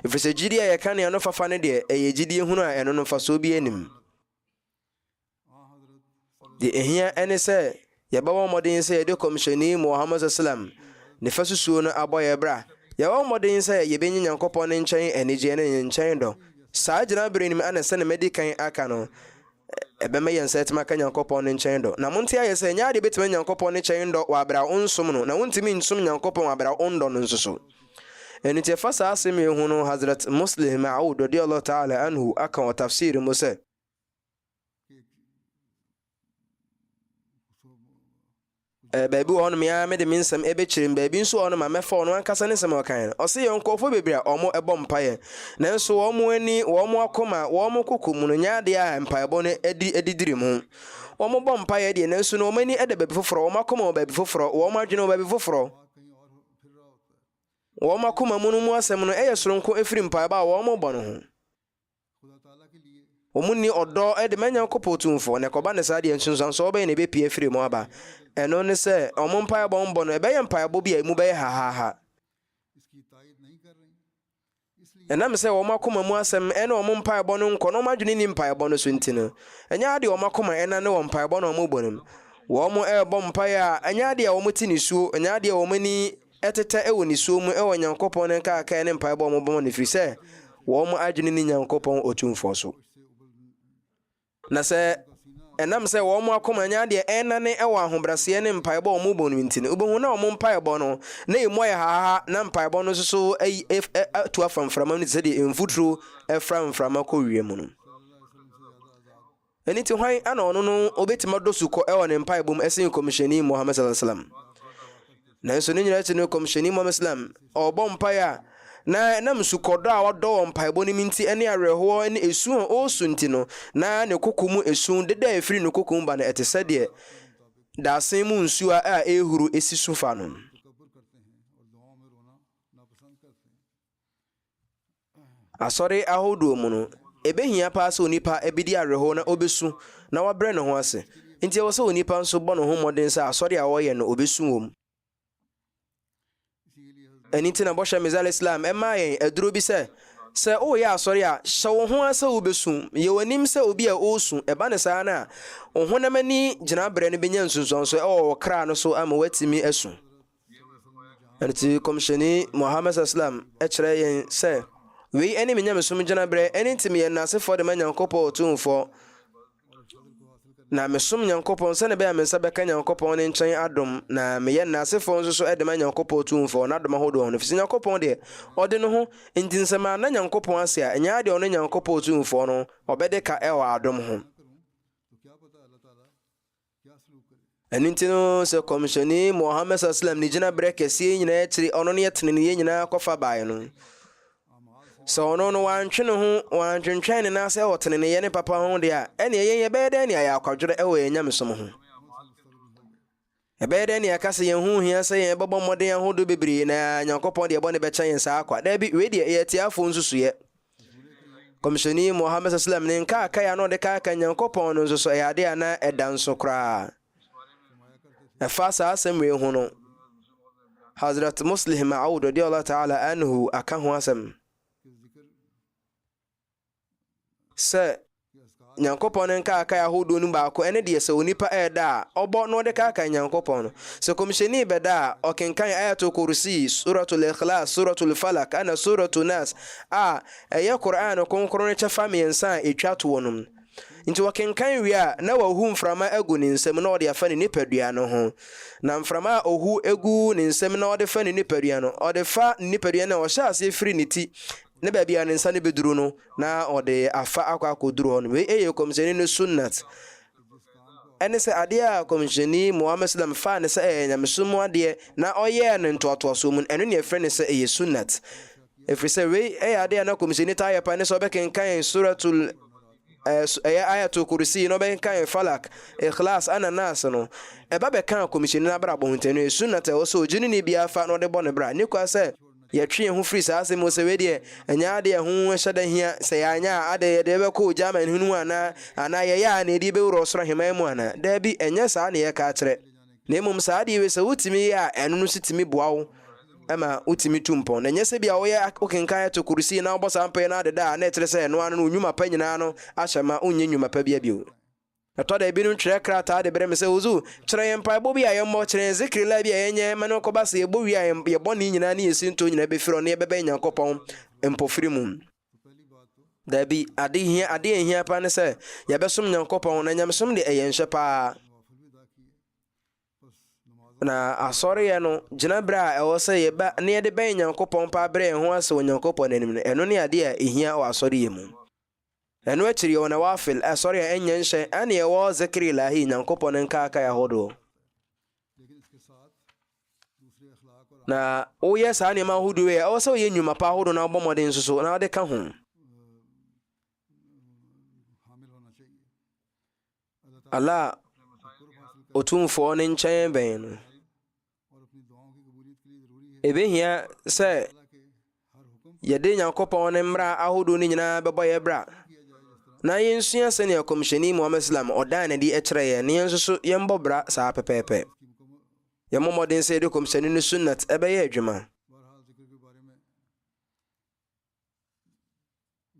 ɛfiri sɛ gyidi a yɛka ne ano fafa no deɛ ɛyɛ gyidie hunu a ɛno no mfasoɔ bi anim deɛ ehia ɛne sɛ yɛbɛbɔ mmɔden sɛ yɛde komisyoni Muhammad sallam ne fa susuo no abɔ yɛ bra yɛwɔ mmɔden sɛ yɛbɛnyi Nyankopɔn ne nkyɛn anigyeɛ ne nkyɛn dɔ saa gyina bere nim ana sɛ ne mɛdi kan aka no ɛbɛma yɛn sɛ tuma ka Nyankopɔn ne nkyɛn dɔ na monte ayɛ sɛ nya de betuma Nyankopɔn ne nkyɛn dɔ wɔ abra onsom no na wontimi nsom Nyankopɔn wɔ abra ondɔ no nso so ɛno tie fa saa asɛm yi ho no Hazrat Muslim Maud radiyallahu ta'ala anhu aka wɔ tafsir mu sɛ baabi wɔ hɔnom ya mede me nsɛm ɛbɛkyerɛm baabi nso hɔnom a mɛfa ɔno ankasa ne nsɛm ɔkan no ɔse yɛ nkɔɔfo bebree a ɔmo ɛbɔ mpaeɛ nanso wɔn ani wɔn akoma wɔn koko mu no nya adeɛ a mpaebɔ no adidiri mu wɔn bɔ mpaeɛ deɛ nanso no wɔn ani ɛda baabi foforɔ wɔn akoma wɔ baabi foforɔ wɔn adwene wɔ baabi foforɔ wɔn akoma mu no mu asɛm no ɛyɛ soronko ɛfiri mpaebɔ a wɔn bɔ no ho wɔn ni ɔdɔ ɛde ma Nyankopɔn tumfoɔ na kɔba ne saa deɛ nsunsuanso ɔbɛyɛ na ɛbɛpie firi mu aba ɛno ne sɛ ɔmo mpaebɔ mbɔ no ɛbɛyɛ mpaebɔ bi a emu bɛyɛ hahaha ɛnam sɛ wɔn akoma mu asɛm ɛne wɔn mpaebɔ no nkɔ na wɔn adwene ni mpaebɔ no so nti no ɛnyɛ adeɛ wɔn akoma ɛna ne wɔn mpaebɔ na wɔn bɔ no wɔn ɛrebɔ mpaeɛ a ɛnyɛ adeɛ a wɔn ti nisuo ɛnyɛ adeɛ a wɔn ani ɛtetɛ ɛwɔ nisuo mu ɛwɔ Nyankopɔn ne nkaakae ne mpaebɔ wɔn bɔ no firi sɛ wɔn adwene ni Nyankopɔn otumfoɔ so na sɛ ɛnam sɛ wɔn akoma nya deɛ ɛnane ɛwɔ ahobraseɛ ne mpaebɔ wɔn bɔ no nti no wobɛhu na wɔn mpaebɔ no na emu ayɛ haha na mpaebɔ no nso so atu afa mframa no sɛ deɛ mfuturo ɛfra mframa kɔ wiem no ɛni ti hwan ana ɔno no obɛtumi adɔ sukɔ ɛwɔ ne mpaebɔ mu ɛsen komisyoni Muhammad sallallahu alaihi wasallam nanso ne nyinaa ti no komisyoni Muhammad sallam ɔbɔ mpaeɛ a na msukɔdɔ a wadɔ wɔ mpaebɔ no minti ɛne awerɛhoɔ ne esu a ɔsu nti no na ne koko mu esu deda efiri ne koko mu ba na ɛte sɛ deɛ daasen mu nsuo a ehuru esi so fa no asɔre ahodoɔ mu no ebehia pa sɛ onipa ebidi awerɛhoɔ na obesu na wabrɛ ne ho ase nti ɛwɔ sɛ onipa nso bɔ ne ho mmɔden sɛ asɔre a wɔyɛ no obesu wɔ mu ɛnti na bɔhyɛ mizal Islam ɛma yɛn aduro bi sɛ ɔyɛ asɔre a hyɛ wo ho asɛ wobesu yɛ w'anim sɛ obi a ɔsu ɛba ne saa na wo honam ani gyina berɛ no bɛnya nsunsuanso ɛwɔ kra no so ama watimi asu ɛnti komisyoni Muhammad sallam ɛkyerɛ yɛn sɛ wei ɛne me nyamesom gyina berɛ ɛne ntimi yɛn nasefoɔ de ma Nyankopɔn otumfoɔ na mesom Nyankopɔn sɛ ne bɛyɛ me nsa bɛka Nyankopɔn ne nkyɛn adom na meyɛ nasefoɔ nso so ɛde ma Nyankopɔn tumfoɔ na adom ahodoɔ no fisi Nyankopɔn deɛ ɔde no ho nti nsɛm a na Nyankopɔn ase a ɛnyɛ adeɛ ɔno Nyankopɔn tumfoɔ no ɔbɛde ka ɛwɔ adom ho ɛno nti no sɛ komisyoni Muhammad sallam ne gyina berɛ kɛseɛ nyinaa akyiri ɔno ne yɛtene ne yɛ nyinaa kɔfa baeɛ no sɛ ɔno no wantwe ne ho wantwentwɛn ne naasɛ ɔtene ne yɛ ne papa ho deɛ a ɛne yɛn yɛbɛyɛ dɛn ne ayɛ akwadwerɛ ɛwɔ yɛn nyamesom ho ɛbɛyɛ dɛn ne yɛka sɛ yɛn ho hia sɛ yɛn bɛbɔ mmɔden ahodoɔ bebree na Nyankopɔn deɛ bɔ ne bɛkyɛ yɛn saa akwa daabi wei deɛ ɛyɛ tiafoɔ nsusuyɛ komisyoni Muhammad sallam ne nkaaka ya no ɔde kaaka Nyankopɔn no nso so ɛyɛ adeɛ a na ɛda nso koraa ɛfa saa asɛm wei ho no Hazrat Muslim Maud radiyallahu ta'ala anhu aka ho asɛm sɛ Nyankopɔn ne nkaaka ahodoɔ no baako ɛne deɛ sɛ onipa ɛda a ɔbɔ no ɔde kaaka Nyankopɔn no sɛ komisyoni bɛda a ɔkenkan ayatul kursi suratul ikhlas suratul falak ana suratul nas a ɛyɛ Qur'an konkron ne kyɛfa mmiɛnsa a ɛtwa to wɔnom nti wɔkenkan wie a na wahu mframa agu ne nsɛm na ɔde afa ne nipadua no ho na mframa a ohu egu ne nsɛm na ɔde fa ne nipadua no ɔde fa ne nipadua no ɔhyɛ ase firi ne ti ne baabi a ne nsa ne beduru no na ɔde afa akɔduru hɔ no wei ɛyɛ komisyoni no sunnat ɛne sɛ adeɛ a komisyoni Muhammad sallam fa ne sɛ ɛyɛ nyamesom adeɛ na ɔyɛ ne ntoatoasoɔ mu ɛno ne yɛfrɛ ne sɛ ɛyɛ sunnat ɛfiri sɛ wei ɛyɛ adeɛ a na komisyoni taa yɛ pa ne sɛ ɔbɛkenkan suratul ayatul kursi no bɛkenkan falak ikhlas ananas no ɛba bɛka kɔmhyɛni no abrabɔ ho ntɛno sunnat ɛwɔ sɛ ogyini ne bia fa no de bɔ ne bra ne kwa sɛ yɛtwe ho firi saa asɛm sɛ we deɛ ɛnyɛ ade ho hyɛ da hia sɛ yɛanyɛ a ade yɛde bɛkɔ gyama ne ho anaa yɛyɛ a na ɛde bɛwura ɔsoro ahemman mu ana daabi ɛnyɛ saa ne yɛka kyerɛ na mmom saa de we sɛ wotumi yɛ a ɛno no so tumi boa wo ama utimi tumpo na nyese bia woyɛ okenkan to kursi na obosa mpa na adeda na etere sɛ no ano no nnwuma pa nyina no ahyɛma onye nnwuma pa bia bio ɛtɔ da ebi no twere krata de brɛ me sɛ ozu kyerɛ yɛn pa bo bia yɛmmɔ kyerɛ zikri la bia yɛnyɛ ma no kɔba sɛ yɛbɔ wi a yɛbɔ ne nyina ne yɛsi nto nyina bɛfiri no yɛbɛbɛ nyankopɔn mpofiri mu da bi ade hia pa ne sɛ yɛbɛsom nyankopɔn na nyamsom de ɛyɛ nhyɛ pa na asɔre no gyina bere a ɛwɔ sɛ yɛba ne yɛde bɛn nyankopɔn pa brɛ ho asɛ wɔ nyankopɔn anim no ɛno ne ade a ɛhia wɔ asɔre yɛ mu ɛno akyiri wɔ na wafil asɔre a ɛnyɛ nhyɛ ɛne ɛwɔ zikri ilahi nyankopɔn no nkaaka yɛ ahodoɔ na woyɛ saa nneɛma ahodoɔ yi ɛwɔ sɛ woyɛ nnwuma pa ahodoɔ na wobɔ mmɔden nso so na wode ka ho Allah otumfoɔ ne nkyɛn bɛn no ebehia sɛ yɛde nyankopɔn ne mmara ahodoɔ no nyinaa bɛbɔ yɛ bra na yɛnsua sɛnea kɔmhyɛni Muhammad Islam ɔdan ne de ɛkyerɛ yɛn ne yɛnso so yɛmbɔ bra saa pɛpɛɛpɛ yɛmmɔ mmɔden sɛ yɛde kɔmhyɛni no sunnat ɛbɛyɛ adwuma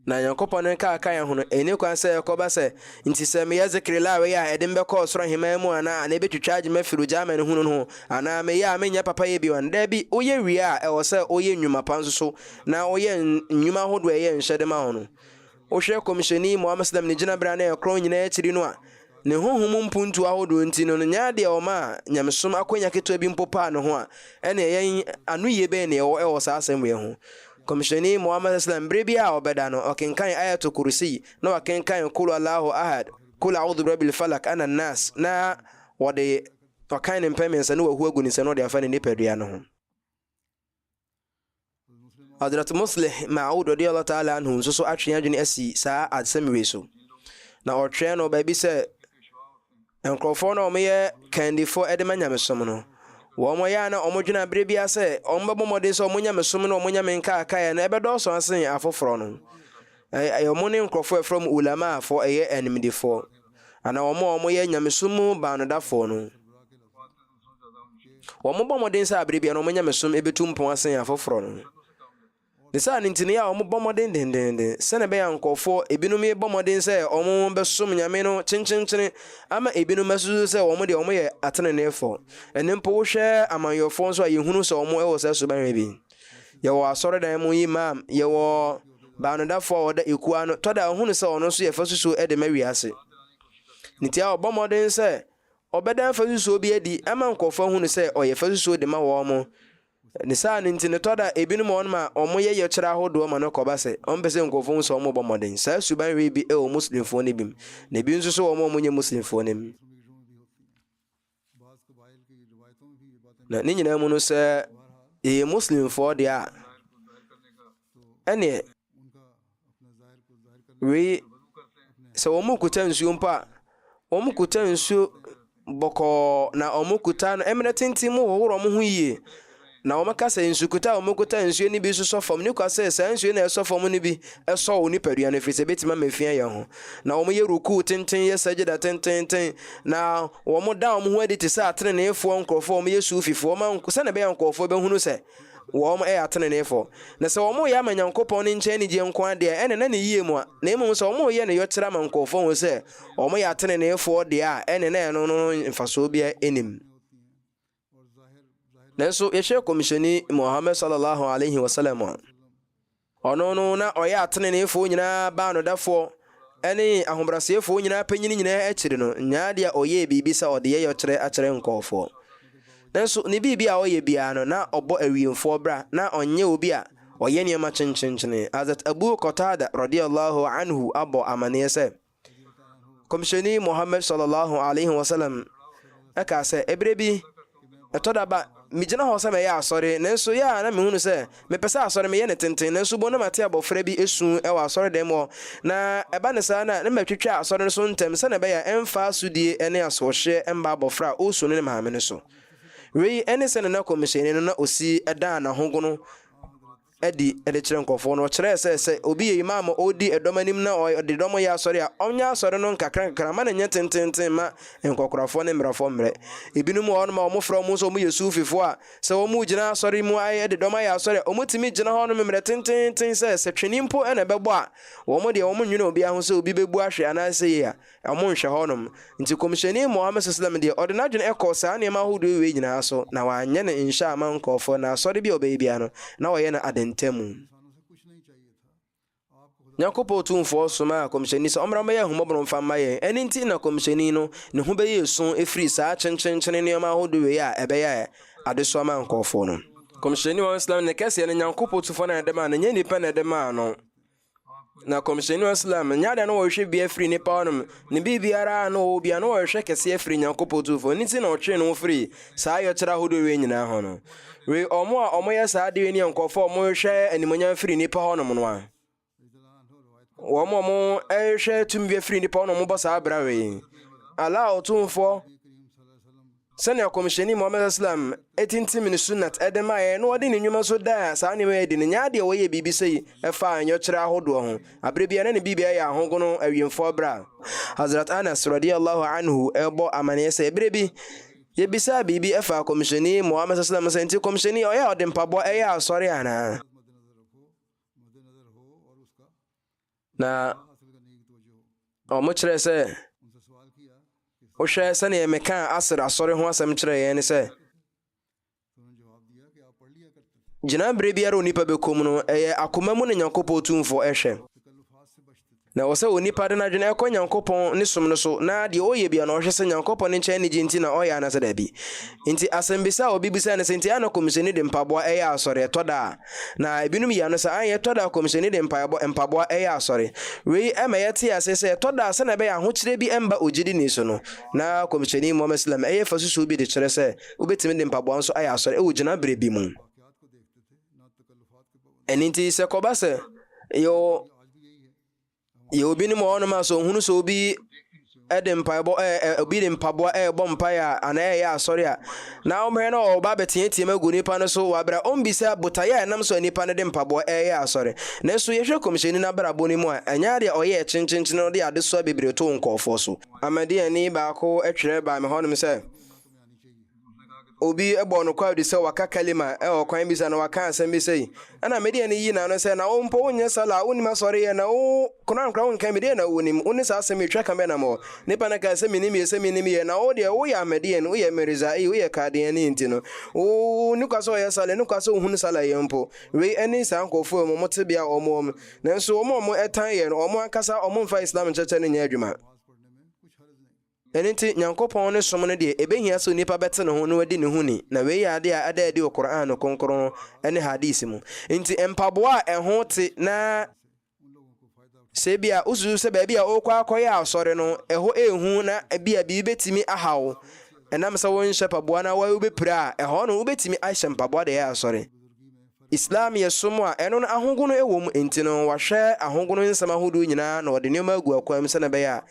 na nyankopɔn no kaaka yɛn ho no ɛni kwan sɛ yɛkɔba sɛ nti sɛ meyɛ zikri la wei a ɛde mbɛkɔ ɔsoro ahemman mu anaa na ɛbɛtwitwa agye mafiri gyama ne hunu no ho anaa meyɛ a menyɛ papa yɛ bi wan da bi woyɛ wie a ɛwɔ sɛ woyɛ nnwuma pa nso so na woyɛ nnwuma ahodoɔ ɛyɛ nhyɛde ma ho no wohwɛ kɔmhyɛni Muhammad Sallam ne gyina berɛ na ɛkorɔ nyinaa akyiri no a ne honhom mpuntu ahodoɔ nti no nyɛ adeɛ ɔma a nyamesom akwanya ketewa bi mpo paa ne ho a ɛne ɛyɛ ano yie bɛn ne ɛwɔ saa asɛm wei ho kɔmhyɛni Muhammad Sallam bere bi a ɔbɛda no ɔkenkan ayatul kursi na wakenkan kul Allahu ahad kul a'udhu birabbil falak ana nas na wɔde ɔkan ne mpɛmɛnsa ne wahu agu ne nsa no de afa ne nipadua no ho Hadrat Muslih Ma'ud radiyallahu ta'ala anhu nso so atwe adwene asi saa asɛm wei so na ɔtwe no baabi sɛ nkurɔfoɔ na ɔmyɛ kandifoɔ ɛde ma nyamesom no wɔn yɛ na ɔmodwena bere bia sɛ ɔmbɛbɔ mmɔden sɛ ɔmonyamesom no ɔmonyame nkaakaeɛ no ɛbɛdɔɔso asen afoforɔ no ɔmo ne nkurɔfoɔ ɛfrɛ mu ulamaafoɔ ɛyɛ animdifoɔ ana ɔmoyɛ nyamesom mu baanodafoɔ no wɔmobɔ mmɔden sɛ abere bia na ɔmonyamesom ɛbɛtu mpɔn asen afoforɔ no ne saa ne ntini a ɔmo bɔ mmɔden dendenden sɛne bɛyɛ nkɔfoɔ ebinom yɛ bɔ mmɔden sɛ ɔmo bɛsom nyame no kyenkyenkyene ama ebinom bɛsusu sɛ ɔmo deɛ ɔmo yɛ ateneneefoɔ ɛne mpo wohwɛ amanyɔfoɔ nso a yɛhunu sɛ ɔmo ɛwɔ sɛ suban bi yɛwɔ asɔredan mu imam yɛwɔ baanodafoɔ a wɔda ekua no tɔda ɔhunu sɛ ɔno nso yɛfa susuo ɛde ma wiase ne tia ɔbɔ mmɔden sɛ ɔbɛdan fa susuo bi adi ama nkɔfoɔ hunu sɛ ɔyɛ fa susuo de ma wɔn mo ne saa ne nti ne tɔda ebinom wɔn ma ɔmo yɛ yɛkyerɛ ahodoɔ ma no kɔba sɛ ɔmpɛ sɛ nkɔfoɔ nso ɔmo bɔ mmɔden saa suban wei bi ɛwɔ muslimfoɔ no bi mu na ebi nso so ɔmo nyɛ muslimfoɔ no mu na ne nyinaa mu no sɛ ɛyɛ muslimfoɔ deɛ a ɛneɛ wei sɛ ɔmo kuta nsuo mpo a ɔmo kuta nsuo bɔkɔɔ na ɔmo kuta no ɛmmerɛ tenten mu wɔworɔ ɔmo ho yie na wɔmaka sɛ nsukuta a wɔmkuta nsuo no bi so sɔ fam ne kwa sɛ saa nsuo na ɛsɔ fam no bi ɛsɔ wo nipadua no firi sɛ bɛtumi ama fia yɛn ho na wɔn yɛ ruku tenten yɛ sajida tententen na wɔn da wɔn ho adi te sɛ ateneneefoɔ nkurɔfoɔ wɔn yɛ suufifoɔ wɔn sɛnɛ bɛyɛ nkurɔfoɔ bɛhunu sɛ wɔn ɛyɛ ateneneefoɔ na sɛ wɔn yɛ ama nyankopɔn ne nkyɛn ne gye nko adeɛ ɛna na ne yie mu a na mmom sɛ wɔn yɛ ne yɔkyerɛ ama nkurɔfoɔ ho sɛ wɔn yɛ ateneneefoɔ deɛ a ɛne na ɛno no mfasoɔ bi anim nanso yɛhwɛ kɔmhyɛni Muhammad sallallahu alaihi wasallam ɔno no na ɔyɛ ateneneefoɔ nyinaa baanodafoɔ ɛne ahobraseefoɔ nyinaa panyini nyinaa akyiri no nyaadeɛ ɔyɛ biribi sɛ ɔde yɛ yɔkyerɛ akyerɛ nkɔɔfoɔ nanso ne biribi a ɔyɛ biara no na ɔbɔ awiemfoɔ bra na ɔnyɛ obi a ɔyɛ nneɛma kyenkyenkyene Hazrat Abu Qatada radiyallahu anhu abɔ amaneɛ sɛ kɔmhyɛni Muhammad sallallahu alaihi wasallam ɛka sɛ ɛberɛ bi ɛtɔdaba megyina hɔ sɛ mɛyɛ asɔre nanso yɛ na mehunu sɛ mepɛ sɛ asɔre meyɛ ne tenten nanso bo na mate abɔfra bi esu ɛwɔ asɔre dɛm hɔ na ɛba ne saa na matwitwa asɔre no so ntɛm sɛ na ɛbɛyɛ ɛmfa asodie ne asoɔhyɛ ɛmba abɔfra a ɔsu no ne maame no so wei ɛne sɛ ne na kɔmhyɛni no na osi ɛda n'ahogono ɛde kyerɛ nkɔfoɔ no ɔkyerɛ sɛ obi yɛ imam ɔdi ɛdɔm anim na ɔde dɔm yɛ asɔre a ɔnyɛ asɔre no nkakra ma ne nyɛ tententen ma nkɔkorafoɔ ne mmarafoɔ mmerɛ ebinom wɔ hɔnom a ɔmofrɛ ɔmo nso ɔmo yɛ suufifoɔ a sɛ ɔmo gyina asɔre mu ayɛ de dɔm ayɛ asɔre a ɔmotumi gyina hɔ no mmerɛ tententen sɛ twene mpo ɛna ɛbɛbɔ a wɔmo deɛ ɔmo nwene obi aho sɛ obi bɛbu ahwɛ anaasɛ yie a ɔmo nhwɛ hɔnom nti kɔmhyɛni Muhammad sallam deɛ ɔde n'adwene ɛkɔ saa nneɛma ahodoɔ wei nyinaa so na wanyɛ ne nhyɛ ama nkɔfoɔ na asɔre bi a ɔbɛyɛ bia no na ɔyɛ no adentamu Nyankopɔn tumfoɔ soma a kɔmhyɛni sɛ ɔmmra mɛyɛ ahomɔborɔ mfa mma yɛn ɛne nti na kɔmhyɛni no ne ho bɛyɛ so ɛfiri saa kyenkyenkyene nneɛma ahodoɔ wei a ɛbɛyɛ adesoa ma nkɔfoɔ no kɔmhyɛni wa Islam ne kɛseɛ no Nyankopɔn tufoɔ no ɛde ma no nyɛ nipa na ɛde ma no na kɔmhyɛni wa Islam nyada no wɔhwɛ bia firi nipa hɔnom ne biribiara no wɔ bia no wɔhwɛ kɛseɛ firi Nyankopɔn tufoɔ ne nti na ɔtwe no firi saa yɛkyerɛ ahodoɔ wei nyinaa hɔ no wei ɔmo a ɔmo yɛ saa de ne nkɔfoɔ ɔmo hwɛ animonyam firi nipa hɔnom no a wɔn ɛhwɛ tumi firi nipa hɔnom bɔ saa abra wei Allah ɔtumfoɔ sɛnea kɔmhyɛni Muhammad sallam ɛtintim ne sunnat ɛde ma yɛ no ɔde ne nnwuma so da saa nneɛma yɛ de ne nya deɛ wɔyɛ biribi sɛ ɛfa anyɔkyerɛ ahodoɔ ho abere bia na ne biribi ɛyɛ ahogono awiemfoɔ bra Hazrat Anas radiyallahu anhu ɛbɔ amaneɛ sɛ ɛbere bi yɛbisa biribi ɛfa kɔmhyɛni Muhammad sallam sɛ nti kɔmhyɛni ɔyɛ ɔde mpabɔ ɛyɛ asɔre anaa na ɔmo kyerɛ sɛ wohwɛ sɛnea meka asere asɔre ho asɛm kyerɛ yɛn ne sɛ gyina berɛ biara onipa bɛkɔm no ɛyɛ akoma mu ne Nyankopɔn tumfoɔ ɛhwɛ na wɔ sɛ onipa de n'adwene ɛkɔ Nyankopɔn ne som no so na deɛ ɔyɛ bia na ɔhwɛ sɛ Nyankopɔn ne nkyɛn ne gye nti na ɔyɛ anasɛ daabi nti asɛm bisa a obi bisa ne sɛ nti ana kɔmhyɛni de mpaboa ɛyɛ asɔre ɛtɔ da na ebinom yɛ no sɛ anyɛ ɛtɔ da kɔmhyɛni de mpaboa ɛyɛ asɔre wei ɛma yɛte ase sɛ ɛtɔ da sɛ na ɛbɛyɛ ahokyerɛ bi ɛmba ogyidi ni so no na kɔmhyɛni Muhammad sallam ɛyɛ fa susu bi de kyerɛ sɛ wobɛtumi de mpaboa nso ayɛ asɔre ɛwɔ gyina berɛ bi mu ɛno nti sɛ kɔba sɛ yɛ obi ne ma ɔnom a sɛ ohunu sɛ obi de mpaboa ɛbɔ mpaeɛ a anaa ɛyɛ asɔre a na ɔmhɛ no ɔba bɛteateam agu nipa no so wabra ɔmbisa botaeɛ a ɛnam so nipa no de mpaboa ɛyɛ asɔre nanso yɛhwɛ kɔmhyɛni no abrabɔ no mu a ɛnyɛ deɛ ɔyɛ kyenkyenkyen no de adesoa bebree to nkɔɔfoɔ so amadiani baako ɛtwerɛ baa me hɔnom sɛ obi ɛbɔ no kwa de sɛ waka kalima ɛwɔ kwan bi sɛ na waka asɛm bi sɛ ana media ne yi na no sɛ na wo mpo wonyɛ sala wonim asɔre yɛ na wo konankra wo nka media na wonim wo ne saa asɛm etwa ka bɛ na mo nipa na ka sɛ menim yɛ na wo de wo yɛ amadian wo yɛ meriza wo yɛ kadean ne nti no wo ne kwa sɛ ɔyɛ sala ne kwa sɛ ohunu sala yɛ mpo we ɛne saa nkɔfo mu mote bia ɔmo nanso ɔmo ɛtan yɛ no ɔmo ankasa ɔmo mfa Islam kyɛkyɛ ne nyɛ adwuma ɛno nti Nyankopɔn ne som no deɛ ɛbɛhia sɛ onipa bɛte ne ho na wadi ne ho ni na wei yɛ ade a ada adi wɔ Qur'an no kronkron ne hadisi mu nti mpaboa a ɛho te na sɛ bia usu sɛ baabi a ɔkɔ akɔyɛ asɔre no ɛho ɛhu na bia biribi bɛtumi ahaw ɛnam sɛ wonhyɛ mpaboa na wobɛpira a ɛhɔ no wobɛtumi ahyɛ mpaboa de yɛ asɔre Islam yɛ som a ɛno no ahogono ɛwɔ mu nti no wahwɛ ahogono nsɛm ahodoɔ nyinaa na ɔde nneɛma agu akwam sɛ na bɛyɛ a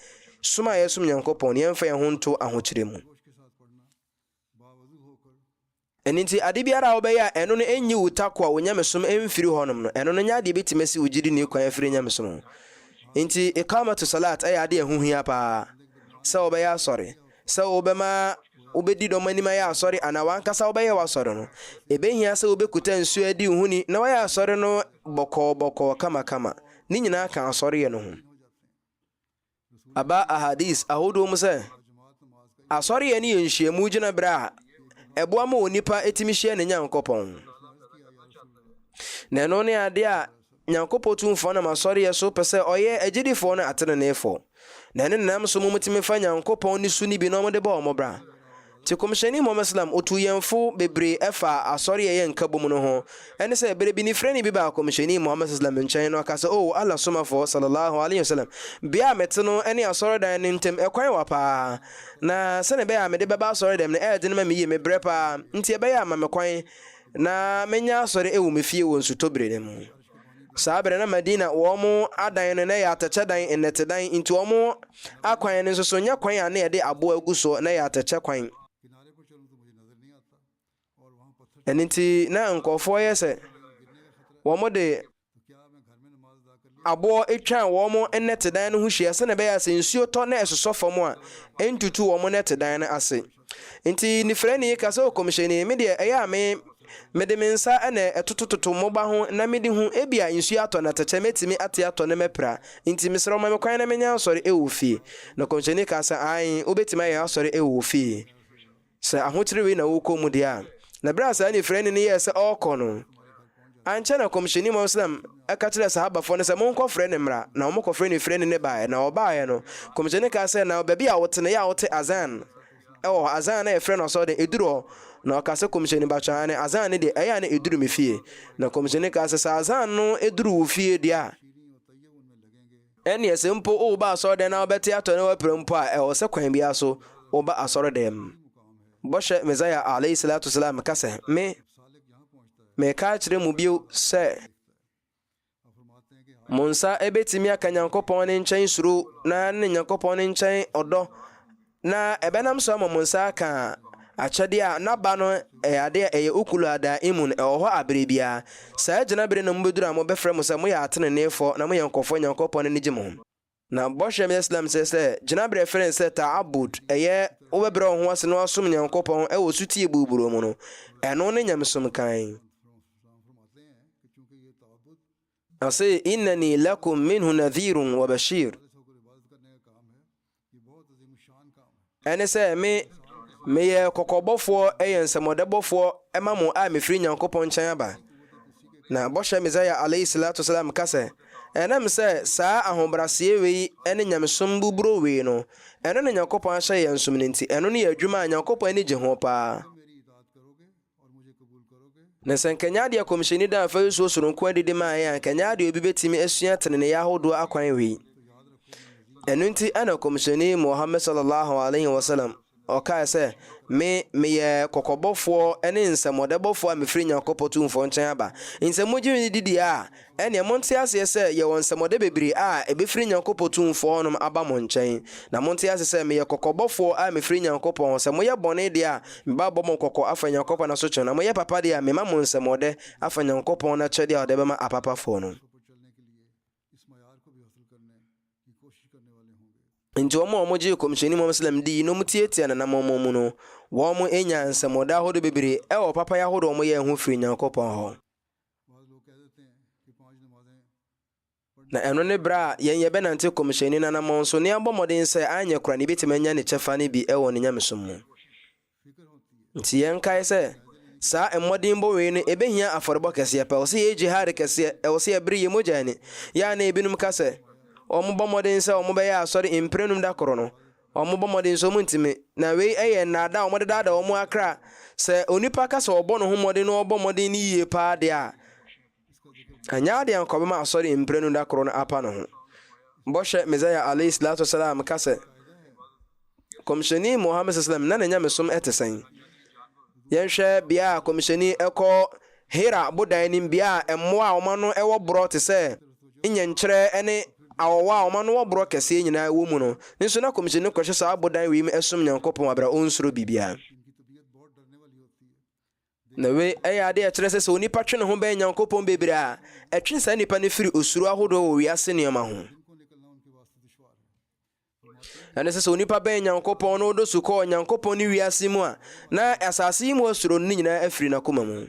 soma yɛsom Nyankopɔn yɛmfa yɛn ho nto ahokyerɛ mu ɛno nti ade biara a wobɛyɛ a ɛno no ɛnyi wo tako a wonyamesom ɛmfiri hɔnom no ɛno no nyɛ adeɛ bɛtumi si wo gyidi ne kwan afiri nyamesom nti ikamatu salat ɛyɛ ade ɛho hia paa sɛ wobɛyɛ asɔre sɛ wobɛma wobɛdi dɔm anim ayɛ asɔre anaa wankasa wobɛyɛ w'asɔre no ɛbɛhia sɛ wobɛkuta nsuo adi wo ho ni na wɔyɛ asɔre no bɔkɔɔ kamakama ne nyinaa ka asɔre yɛ no ho aba ahadis ahodoɔ mu sɛ asɔre yɛ ne yɛ nhyiamu gyina berɛ a ɛboa ma onipa ɛtumi hyia ne Nyankopɔn na ɛno ne ade a Nyankopɔn tumfoɔ nam asɔre yɛ so pɛ sɛ ɔyɛ agyidifoɔ no ateneneefoɔ na ɛne nam so mu mutumi fa Nyankopɔn ne su ni bi na ɔmo de bɔ ɔmo bra ti komsheni Muhammad sallam otu yemfo bebre efa asori ye nkabom no ho ene se bere bi ni freni bi ba komsheni Muhammad sallam nchen no aka se oh Allah somafo sallallahu alaihi wasallam bia mete no ene asori dan ni ntem ekwan wa pa na se ne be ya me de beba asori dem ne e de ma me ye me bre pa nti e be ya ma me kwan na menya asori ewu me fie won su tobre ne mu sabre na Medina wo mu adan ne na ya tache dan enete dan nti wo mu akwan ne so nya kwan ya na ye de abo aguso na ya tache kwan eniti na nkofo yese wo mu de abo etwan wo mu enete dan no hu hia se na be ya se nsuo to na esoso fam a entutu wo mu nete dan na ase nti ni freni ka so komisheni me de eya me de mensa ene etotototo moba ho na me de hu ebia nsuo ato na tache metimi ate ato na mepra nti misro ma me kwan na menya asori ewofie na komisheni ka sa ai obetima ya asori ewofie se ahotire we na wo komu de a na brasa ni freni ni yese okono anche na komisheni Muslim aka kire sahaba fo ne se mon ko freni mra na mo ko freni ne bae na obae no komisheni ka sa na baby a wote na ya wote azan azan na freni so de eduro na okase komisheni bacha ne azan ne de eya ne eduru me fie na komisheni ka sa azan no eduru wo fie dia eni ese mpo o ba so de na obete ato na wapre mpo a o se kwan bia so o ba asoro dem boshe mezaya alayhi salatu wasalam kase me ka kire mu bio se Monsa ebetimi aka Nyankopon ne nchen suru na ne Nyankopon ne nchen odo na ebenam so Monsa aka achade a naba no ade eye ukulu ada imun ho abrebia sa gina bere no mbedura mo befre mo se mo ya atene nefo na mo Yankofo Nyankopon ne gimo na boshe Islam se gina bere feren se ta'abud eye wo bebre ho ase no asom Nyankopon e wo sutie buburo mu no eno ne nyamsom kan ase innani lakum minhu nadhirun wa bashir ene se me ye kokobofo eyensemodebofo emamu a mefiri Nyankopon nchen aba na boshe Mesiah alayhi salatu wasalam kase enam se saa ahobrase we ene nyamsom buburo we no eno ne Nyankopon ahye yensum nti eno ne adwuma Nyankopon ani je ho pa na senkanya de komisheni da fa so so nko adidi ma ya kanya de obi betimi asua tenene ya hodo akwan we eno nti ana komisheni Muhammad sallallahu alaihi wasallam oka se me ye kokobofo ene nsamodebofo a mefiri Nyankopon tumfo nchen aba nsamoji didi a ene monte ase se ye wonsamode bebiri a ebefiri Nyankopon tumfo no aba mo nchen na monte ase se me ye kokobofo a mefiri Nyankopon se mo ye bone de a mba bomo kokko afa Nyankopon na so chen na mo ye papa de a me ma mo nsamode afa Nyankopon na chede a de be ma apapa fo no nti omo ji komisheni Muslim di no mutietia na namomo mu no wo mo enya nsamoda hodo bebere e wo papa ya hodo mo ye hu firi Nyankopon ho na eno ne bra yen ye benante komisheni na namon so ne abomoden se anya kura ne betimanya ne chefa ne bi e wo ne nyamesom mu nti yen kai se sa emmodin bo we ne ebehia aforbo kese pe o se ye jihad kese e o se ye bri ye mojani ya na ebinum kase omubo modin se omube ya asori imprenum da koro no omubo modin so muntime na we eye na da omode da omu akra se onipa ka se obo no ho modin no obo modin ni yie pa de a anya de ankobe ma asori imprenum da koro no apa no ho boshe Mesiah alayhi salatu wasalam ka se komisheni Muhammad sallam na nya mesom etesen yenhwe bia komisheni eko Hira bodan nim bia emmo a omano ewo bro te se nyenkyere ene awowa omano wo bro kese nyina wo mu no nso na komisheni kwhye sa abodan wi me esum Nyankopon abra onsuro bibia na we eya de kyere se onipa twe ne ho ben Nyankopon bebere a etwe sa nipa ne firi osuro ahodo wo wiase ne ma ho ane se onipa ben Nyankopon no do su ko Nyankopon ni wiase mu a na asase mu osuro ni nyina afiri na koma mu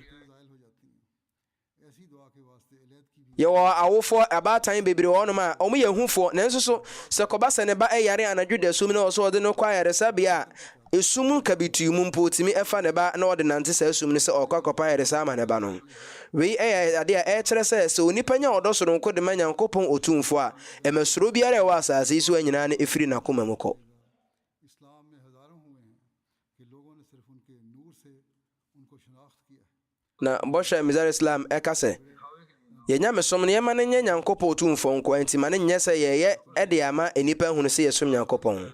yo awofo abatan bebere wono ma omo yehufo nanso so se kobasa ne ba eyare anadwo da sum na so ode no kwayare sabia esum kabitu mu mpotimi efa ne ba na ode nante sa esum ne se okwakopa yare sama ne ba no we ade a kire se onipa nya odosoro nko de manya Nyankopon otumfo a emasuro biare wa asase isu anyina na efiri na koma muko na bɔhyɛ misal islam ɛka sɛ yɛnya mesom no yɛma no nyɛ nyankopɔn tumfo nko nti ma no nyɛ sɛ yɛyɛ ɛde ama nnipa hunu sɛ yɛsom nyankopɔn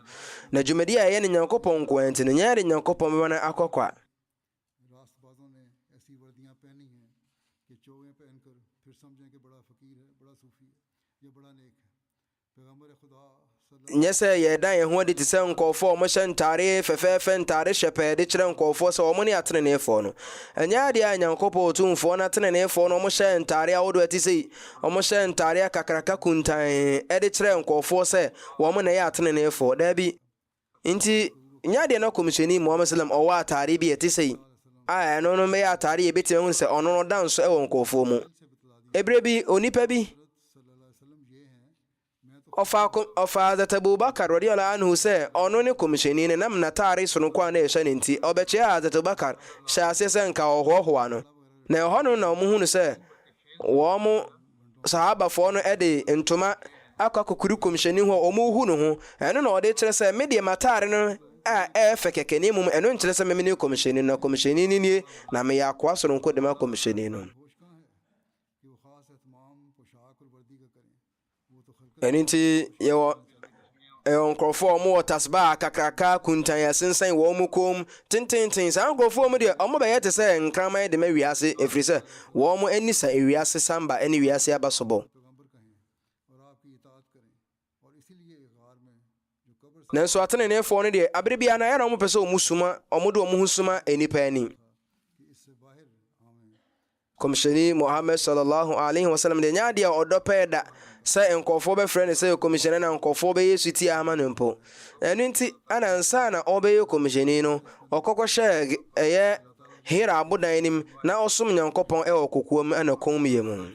na dwumadi a ɛyɛ ne nyankopɔn nko nti no nyɛ de nyankopɔn bɛma no akɔkwa nyɛ sɛ yɛda yɛn ho adi te sɛ nkɔɔfoɔ a wɔhyɛ ntare fɛfɛɛfɛ ntare hyɛpɛɛ de kyerɛ nkɔɔfoɔ sɛ wɔn ne ateneneefoɔ no ɛnyɛ adeɛ a nyankopɔn ɔtumfoɔ no ateneneefoɔ no wɔhyɛ ntare ahodoɔ ɛte sɛ wɔhyɛ ntare akakraka kuntan de kyerɛ nkɔɔfoɔ sɛ wɔn na ɛyɛ ateneneefoɔ daabi nti nyɛ adeɛ no kɔmhyɛni Muhammad sallam ɔwɔ atare bi ɛte sɛ a ɛno no bɛyɛ atare yɛ bɛtumi hu sɛ ɔno no da nso wɔ nkɔɔfoɔ mu ɛberɛ bi onipa bi ɔfa Hazrat Abubakar radiyallahu anhu sɛ ɔno ne kɔmhyɛni ne nam natare so no kɔ a na ɛhyɛ ne nti ɔbɛkyerɛ Hazrat Abubakar hyɛ aseɛ sɛ nka ɔhoahoa no na ɛhɔ no na ɔmo hu no sɛ wɔn sahabafoɔ no de ntoma akɔ akɔkuru kɔmhyɛni ho a ɔmo hu no ho ɛno na ɔde kyerɛ sɛ medeɛ matare no a ɛfɛ kɛkɛ ne mmom ɛno nkyerɛ sɛ meme ne kɔmhyɛni na kɔmhyɛni no nie na meyɛ akoa soronko de ma kɔmhyɛni no ɛno nti yɛwɔ nkurɔfoɔ a wɔwɔ tasbaa kakraka kuntan asensan wɔn mu kom tententen saa nkurɔfoɔ mu deɛ wɔn bɛyɛ te sɛ nkraman de ma wiase ɛfiri sɛ wɔn ani sa wiase samba ne wiase aba so bɔ nanso ateneneefoɔ no deɛ abere biara na ɛyɛ na wɔn pɛ sɛ wɔn suma wɔn de wɔn ho suma nnipa ani kɔmhyɛni Muhammad sallallahu alaihi wasallam deɛ nyɛ adeɛ a ɔdɔ pɛɛ da sɛ nkɔfoɔ bɛfrɛ ne sɛ kɔmhyɛni na nkɔfoɔ bɛyɛ suti ama no mpo ɛno nti ana nsa na ɔbɛyɛ kɔmhyɛni no ɔkɔkɔhyɛ ɛyɛ Hira abodan nim na ɔsom nyankopɔn ɛwɔ kokoam ana kɔnmyɛ mu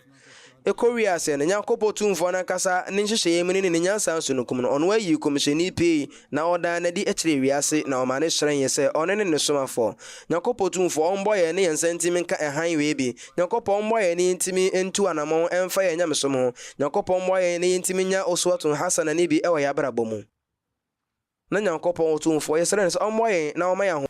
ɛkɔwie ase no nyankopɔn tumfoɔ no ankasa ne nhyehyɛeɛ mu ne ne nyansa nso no kum no ɔno ayi kɔmhyɛni pii na ɔdaa n'adi akyerɛ wiase na ɔma ne hyerɛn yɛ sɛ ɔno ne ne somafoɔ nyankopɔn tumfoɔ ɔmbɔ yɛn ne yɛn nsa ntimi nka ɛhan wei bi nyankopɔn ɔmbɔ yɛn ne ntimi ntu anammɔn ɛmfa yɛn nyamesom ho nyankopɔn ɔmbɔ yɛn ne ntimi nya oswatun hasana ne bi ɛwɔ yɛ abrabɔ mu na nyankopɔn tumfoɔ yɛsrɛ no sɛ ɔmbɔ yɛn na ɔma yɛn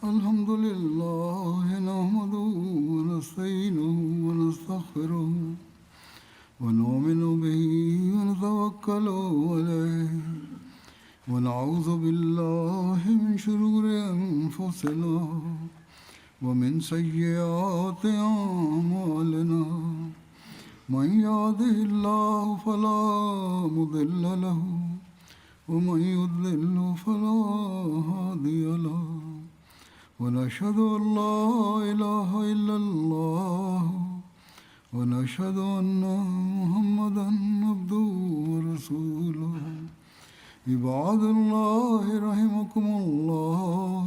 الحمد لله نحمده ونستعينه ونستغفره ونؤمن به ونتوكل عليه ونعوذ بالله من شرور أنفسنا ومن سيئات أعمالنا من يهده الله فلا مضل له ومن يضلل فلا هادي له ونشهد أن لا إله إلا الله ونشهد أن محمدا عبده ورسوله عباد الله رحمكم الله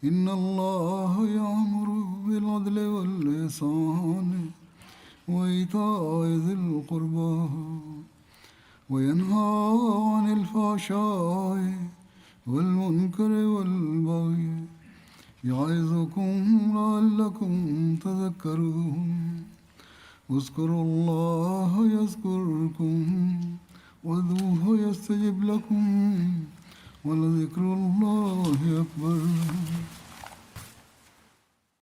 إن الله يأمر بالعدل والإحسان وإيتاء ذي القربى وينهى عن الفحشاء والمنكر والبغي يعظكم لعلكم تذكرون اذكروا الله يذكركم وادعوه يستجب لكم ولذكر الله أكبر